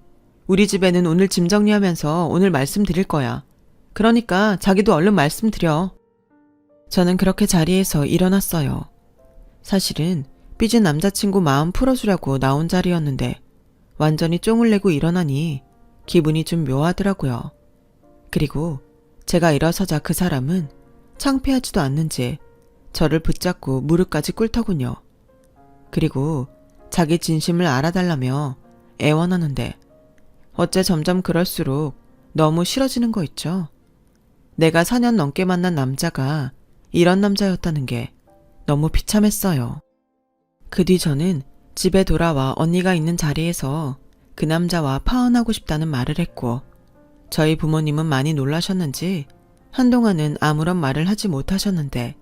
우리 집에는 오늘 짐 정리하면서 오늘 말씀드릴 거야. 그러니까 자기도 얼른 말씀드려. 저는 그렇게 자리에서 일어났어요. 사실은 삐진 남자친구 마음 풀어주려고 나온 자리였는데 완전히 쫑을 내고 일어나니 기분이 좀 묘하더라고요. 그리고 제가 일어서자 그 사람은 창피하지도 않는지 저를 붙잡고 무릎까지 꿇더군요. 그리고 자기 진심을 알아달라며 애원하는데 어째 점점 그럴수록 너무 싫어지는 거 있죠. 내가 4년 넘게 만난 남자가 이런 남자였다는 게 너무 비참했어요. 그 뒤 저는 집에 돌아와 언니가 있는 자리에서 그 남자와 파혼하고 싶다는 말을 했고 저희 부모님은 많이 놀라셨는지 한동안은 아무런 말을 하지 못하셨는데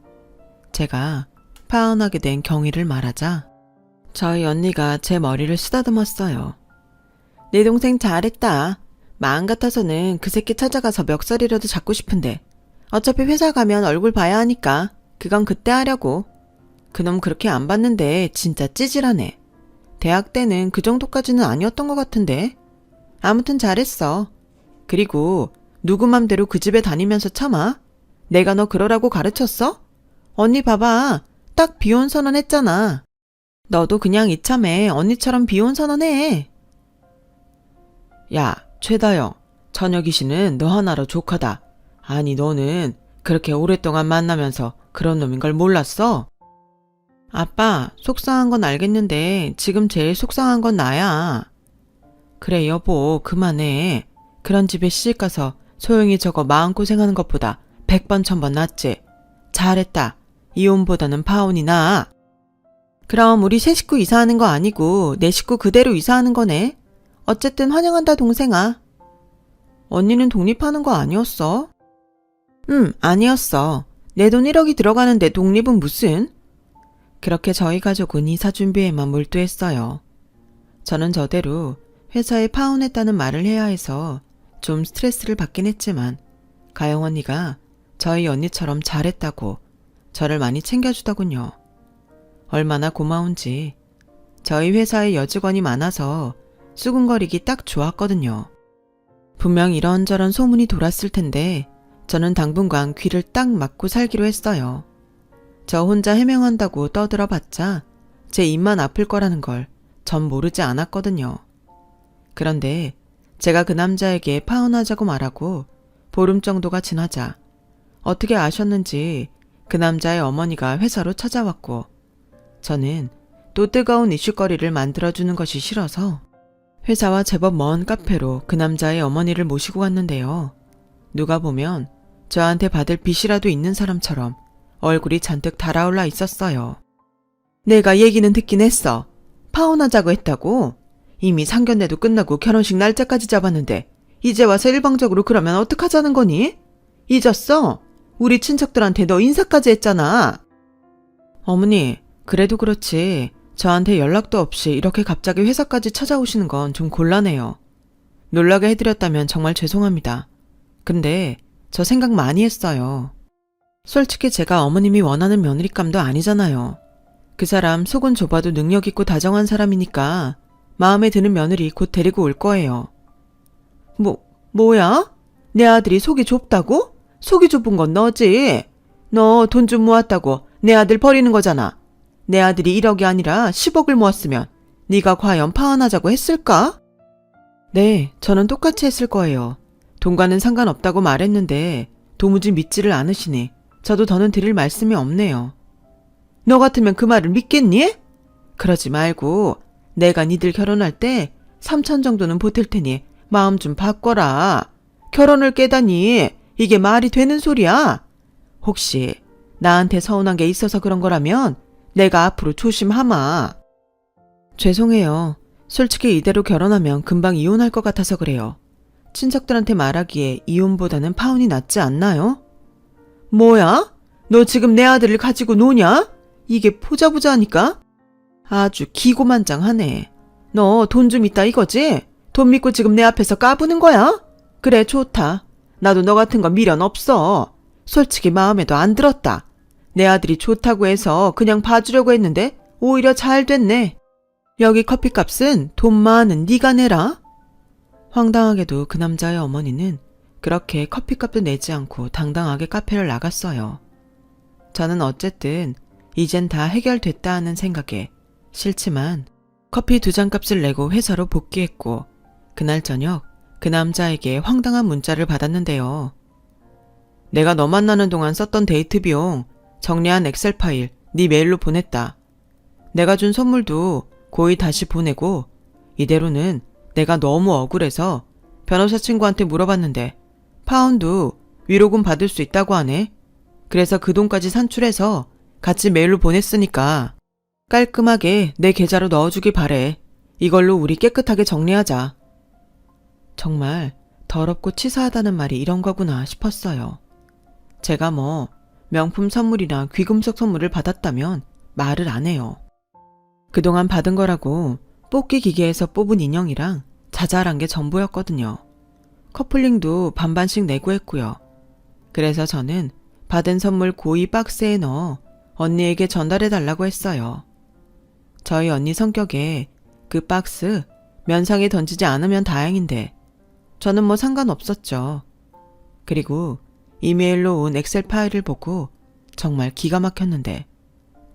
제가 파혼하게 된 경위를 말하자 저희 언니가 제 머리를 쓰다듬었어요. 내 동생 잘했다. 마음 같아서는 그 새끼 찾아가서 멱살이라도 잡고 싶은데 어차피 회사 가면 얼굴 봐야 하니까 그건 그때 하려고. 그놈 그렇게 안 봤는데 진짜 찌질하네. 대학 때는 그 정도까지는 아니었던 것 같은데. 아무튼 잘했어. 그리고 누구 맘대로 그 집에 다니면서 참아? 내가 너 그러라고 가르쳤어? 언니 봐봐. 딱 비혼 선언했잖아. 너도 그냥 이참에 언니처럼 비혼 선언해. 야, 최다영. 천혁이 씨는 너 하나로 족하다. 아니, 너는 그렇게 오랫동안 만나면서 그런 놈인 걸 몰랐어? 아빠, 속상한 건 알겠는데 지금 제일 속상한 건 나야. 그래, 여보, 그만해. 그런 집에 시집가서 소영이 저거 마음고생하는 것보다 100번 1000번 낫지. 잘했다. 이혼보다는 파혼이 나아. 그럼 우리 새 식구 이사하는 거 아니고 내 식구 그대로 이사하는 거네. 어쨌든 환영한다, 동생아. 언니는 독립하는 거 아니었어? 아니었어. 내 돈 1억이 들어가는데 독립은 무슨? 그렇게 저희 가족은 이사 준비에만 몰두했어요. 저는 저대로 회사에 파혼했다는 말을 해야 해서 좀 스트레스를 받긴 했지만 가영 언니가 저희 언니처럼 잘했다고 저를 많이 챙겨주더군요. 얼마나 고마운지. 저희 회사에 여직원이 많아서 수군거리기 딱 좋았거든요. 분명 이런저런 소문이 돌았을 텐데 저는 당분간 귀를 딱 막고 살기로 했어요. 저 혼자 해명한다고 떠들어봤자 제 입만 아플 거라는 걸 전 모르지 않았거든요. 그런데 제가 그 남자에게 파혼하자고 말하고 보름 정도가 지나자 어떻게 아셨는지 그 남자의 어머니가 회사로 찾아왔고 저는 또 뜨거운 이슈거리를 만들어주는 것이 싫어서 회사와 제법 먼 카페로 그 남자의 어머니를 모시고 갔는데요. 누가 보면 저한테 받을 빚이라도 있는 사람처럼 얼굴이 잔뜩 달아올라 있었어요. 내가 얘기는 듣긴 했어. 파혼하자고 했다고? 이미 상견례도 끝나고 결혼식 날짜까지 잡았는데 이제 와서 일방적으로 그러면 어떡하자는 거니? 잊었어? 우리 친척들한테 너 인사까지 했잖아. 어머니, 그래도 그렇지 저한테 연락도 없이 이렇게 갑자기 회사까지 찾아오시는 건 좀 곤란해요. 놀라게 해드렸다면 정말 죄송합니다. 근데 저 생각 많이 했어요. 솔직히 제가 어머님이 원하는 며느리감도 아니잖아요. 그 사람 속은 좁아도 능력 있고 다정한 사람이니까 마음에 드는 며느리 곧 데리고 올 거예요. 뭐야? 내 아들이 속이 좁다고? 속이 좁은 건 너지. 너 돈 좀 모았다고 내 아들 버리는 거잖아. 내 아들이 1억이 아니라 10억을 모았으면 네가 과연 파혼하자고 했을까? 네, 저는 똑같이 했을 거예요. 돈과는 상관없다고 말했는데 도무지 믿지를 않으시니 저도 더는 드릴 말씀이 없네요. 너 같으면 그 말을 믿겠니? 그러지 말고 내가 니들 결혼할 때 3천 정도는 보탤 테니 마음 좀 바꿔라. 결혼을 깨다니 이게 말이 되는 소리야? 혹시 나한테 서운한 게 있어서 그런 거라면 내가 앞으로 조심하마. 죄송해요. 솔직히 이대로 결혼하면 금방 이혼할 것 같아서 그래요. 친척들한테 말하기에 이혼보다는 파혼이 낫지 않나요? 뭐야? 너 지금 내 아들을 가지고 노냐? 이게 포자부자하니까? 아주 기고만장하네. 너 돈 좀 있다 이거지? 돈 믿고 지금 내 앞에서 까부는 거야? 그래, 좋다. 나도 너 같은 거 미련 없어. 솔직히 마음에도 안 들었다. 내 아들이 좋다고 해서 그냥 봐주려고 했는데 오히려 잘 됐네. 여기 커피값은 돈 많은 네가 내라. 황당하게도 그 남자의 어머니는 그렇게 커피값도 내지 않고 당당하게 카페를 나갔어요. 저는 어쨌든 이젠 다 해결됐다 하는 생각에 싫지만 커피 2잔 값을 내고 회사로 복귀했고 그날 저녁 그 남자에게 황당한 문자를 받았는데요. 내가 너 만나는 동안 썼던 데이트 비용 정리한 엑셀 파일 네 메일로 보냈다. 내가 준 선물도 고이 다시 보내고 이대로는 내가 너무 억울해서 변호사 친구한테 물어봤는데 파운드 위로금 받을 수 있다고 하네. 그래서 그 돈까지 산출해서 같이 메일로 보냈으니까 깔끔하게 내 계좌로 넣어주길 바래. 이걸로 우리 깨끗하게 정리하자. 정말 더럽고 치사하다는 말이 이런 거구나 싶었어요. 제가 뭐 명품 선물이나 귀금속 선물을 받았다면 말을 안 해요. 그동안 받은 거라고 뽑기 기계에서 뽑은 인형이랑 자잘한 게 전부였거든요. 커플링도 반반씩 내고 했고요. 그래서 저는 받은 선물 고이 박스에 넣어 언니에게 전달해달라고 했어요. 저희 언니 성격에 그 박스 면상에 던지지 않으면 다행인데 저는 뭐 상관없었죠. 그리고 이메일로 온 엑셀 파일을 보고 정말 기가 막혔는데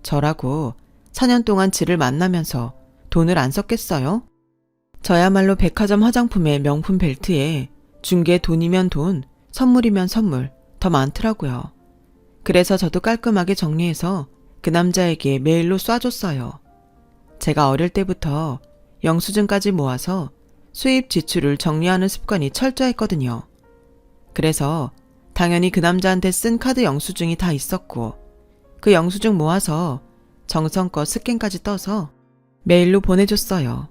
저라고 4년 동안 지를 만나면서 돈을 안 썼겠어요? 저야말로 백화점 화장품의 명품 벨트에 중개 돈이면 돈, 선물이면 선물 더 많더라고요. 그래서 저도 깔끔하게 정리해서 그 남자에게 메일로 쏴줬어요. 제가 어릴 때부터 영수증까지 모아서 수입 지출을 정리하는 습관이 철저했거든요. 그래서 당연히 그 남자한테 쓴 카드 영수증이 다 있었고 그 영수증 모아서 정성껏 스캔까지 떠서 메일로 보내줬어요.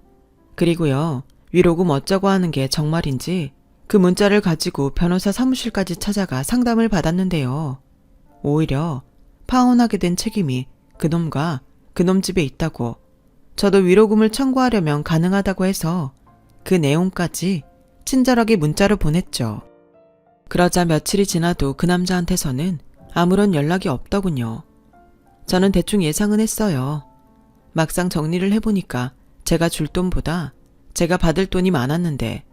그리고요, 위로금 어쩌고 하는 게 정말인지 그 문자를 가지고 변호사 사무실까지 찾아가 상담을 받았는데요. 오히려 파혼하게 된 책임이 그놈과 그놈 집에 있다고 저도 위로금을 청구하려면 가능하다고 해서 그 내용까지 친절하게 문자로 보냈죠. 그러자 며칠이 지나도 그 남자한테서는 아무런 연락이 없더군요. 저는 대충 예상은 했어요. 막상 정리를 해보니까 제가 줄 돈보다 제가 받을 돈이 많았는데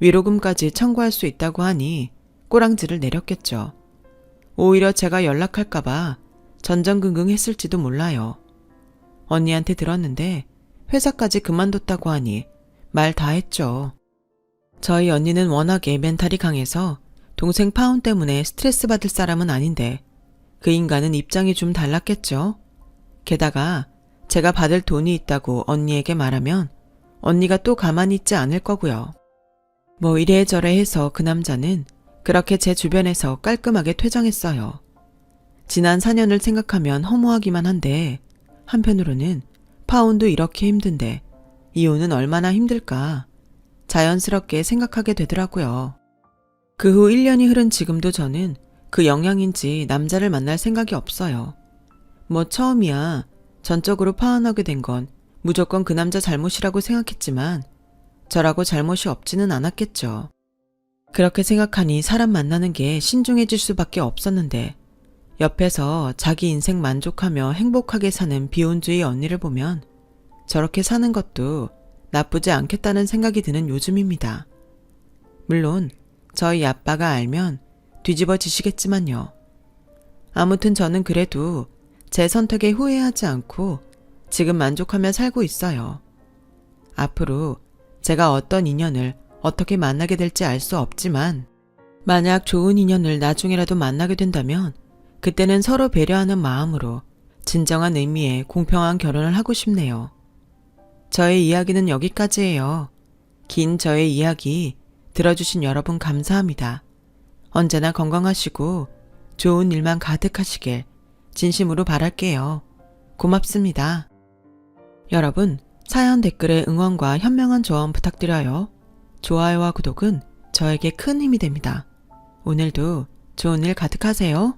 위로금까지 청구할 수 있다고 하니 꼬랑지를 내렸겠죠. 오히려 제가 연락할까봐 전전긍긍했을지도 몰라요. 언니한테 들었는데 회사까지 그만뒀다고 하니 말 다 했죠. 저희 언니는 워낙에 멘탈이 강해서 동생 파혼 때문에 스트레스 받을 사람은 아닌데 그 인간은 입장이 좀 달랐겠죠. 게다가 제가 받을 돈이 있다고 언니에게 말하면 언니가 또 가만히 있지 않을 거고요. 뭐 이래저래 해서 그 남자는 그렇게 제 주변에서 깔끔하게 퇴장했어요. 지난 4년을 생각하면 허무하기만 한데 한편으로는 파혼도 이렇게 힘든데 이혼은 얼마나 힘들까 자연스럽게 생각하게 되더라고요. 그 후 1년이 흐른 지금도 저는 그 영향인지 남자를 만날 생각이 없어요. 뭐 처음이야 전적으로 파혼하게 된 건 무조건 그 남자 잘못이라고 생각했지만 저라고 잘못이 없지는 않았겠죠. 그렇게 생각하니 사람 만나는 게 신중해질 수밖에 없었는데 옆에서 자기 인생 만족하며 행복하게 사는 비혼주의 언니를 보면 저렇게 사는 것도 나쁘지 않겠다는 생각이 드는 요즘입니다. 물론 저희 아빠가 알면 뒤집어지시겠지만요. 아무튼 저는 그래도 제 선택에 후회하지 않고 지금 만족하며 살고 있어요. 앞으로 제가 어떤 인연을 어떻게 만나게 될지 알 수 없지만 만약 좋은 인연을 나중에라도 만나게 된다면 그때는 서로 배려하는 마음으로 진정한 의미의 공평한 결혼을 하고 싶네요. 저의 이야기는 여기까지예요. 긴 저의 이야기 들어주신 여러분 감사합니다. 언제나 건강하시고 좋은 일만 가득하시길 진심으로 바랄게요. 고맙습니다. 여러분, 사연 댓글에 응원과 현명한 조언 부탁드려요. 좋아요와 구독은 저에게 큰 힘이 됩니다. 오늘도 좋은 일 가득하세요.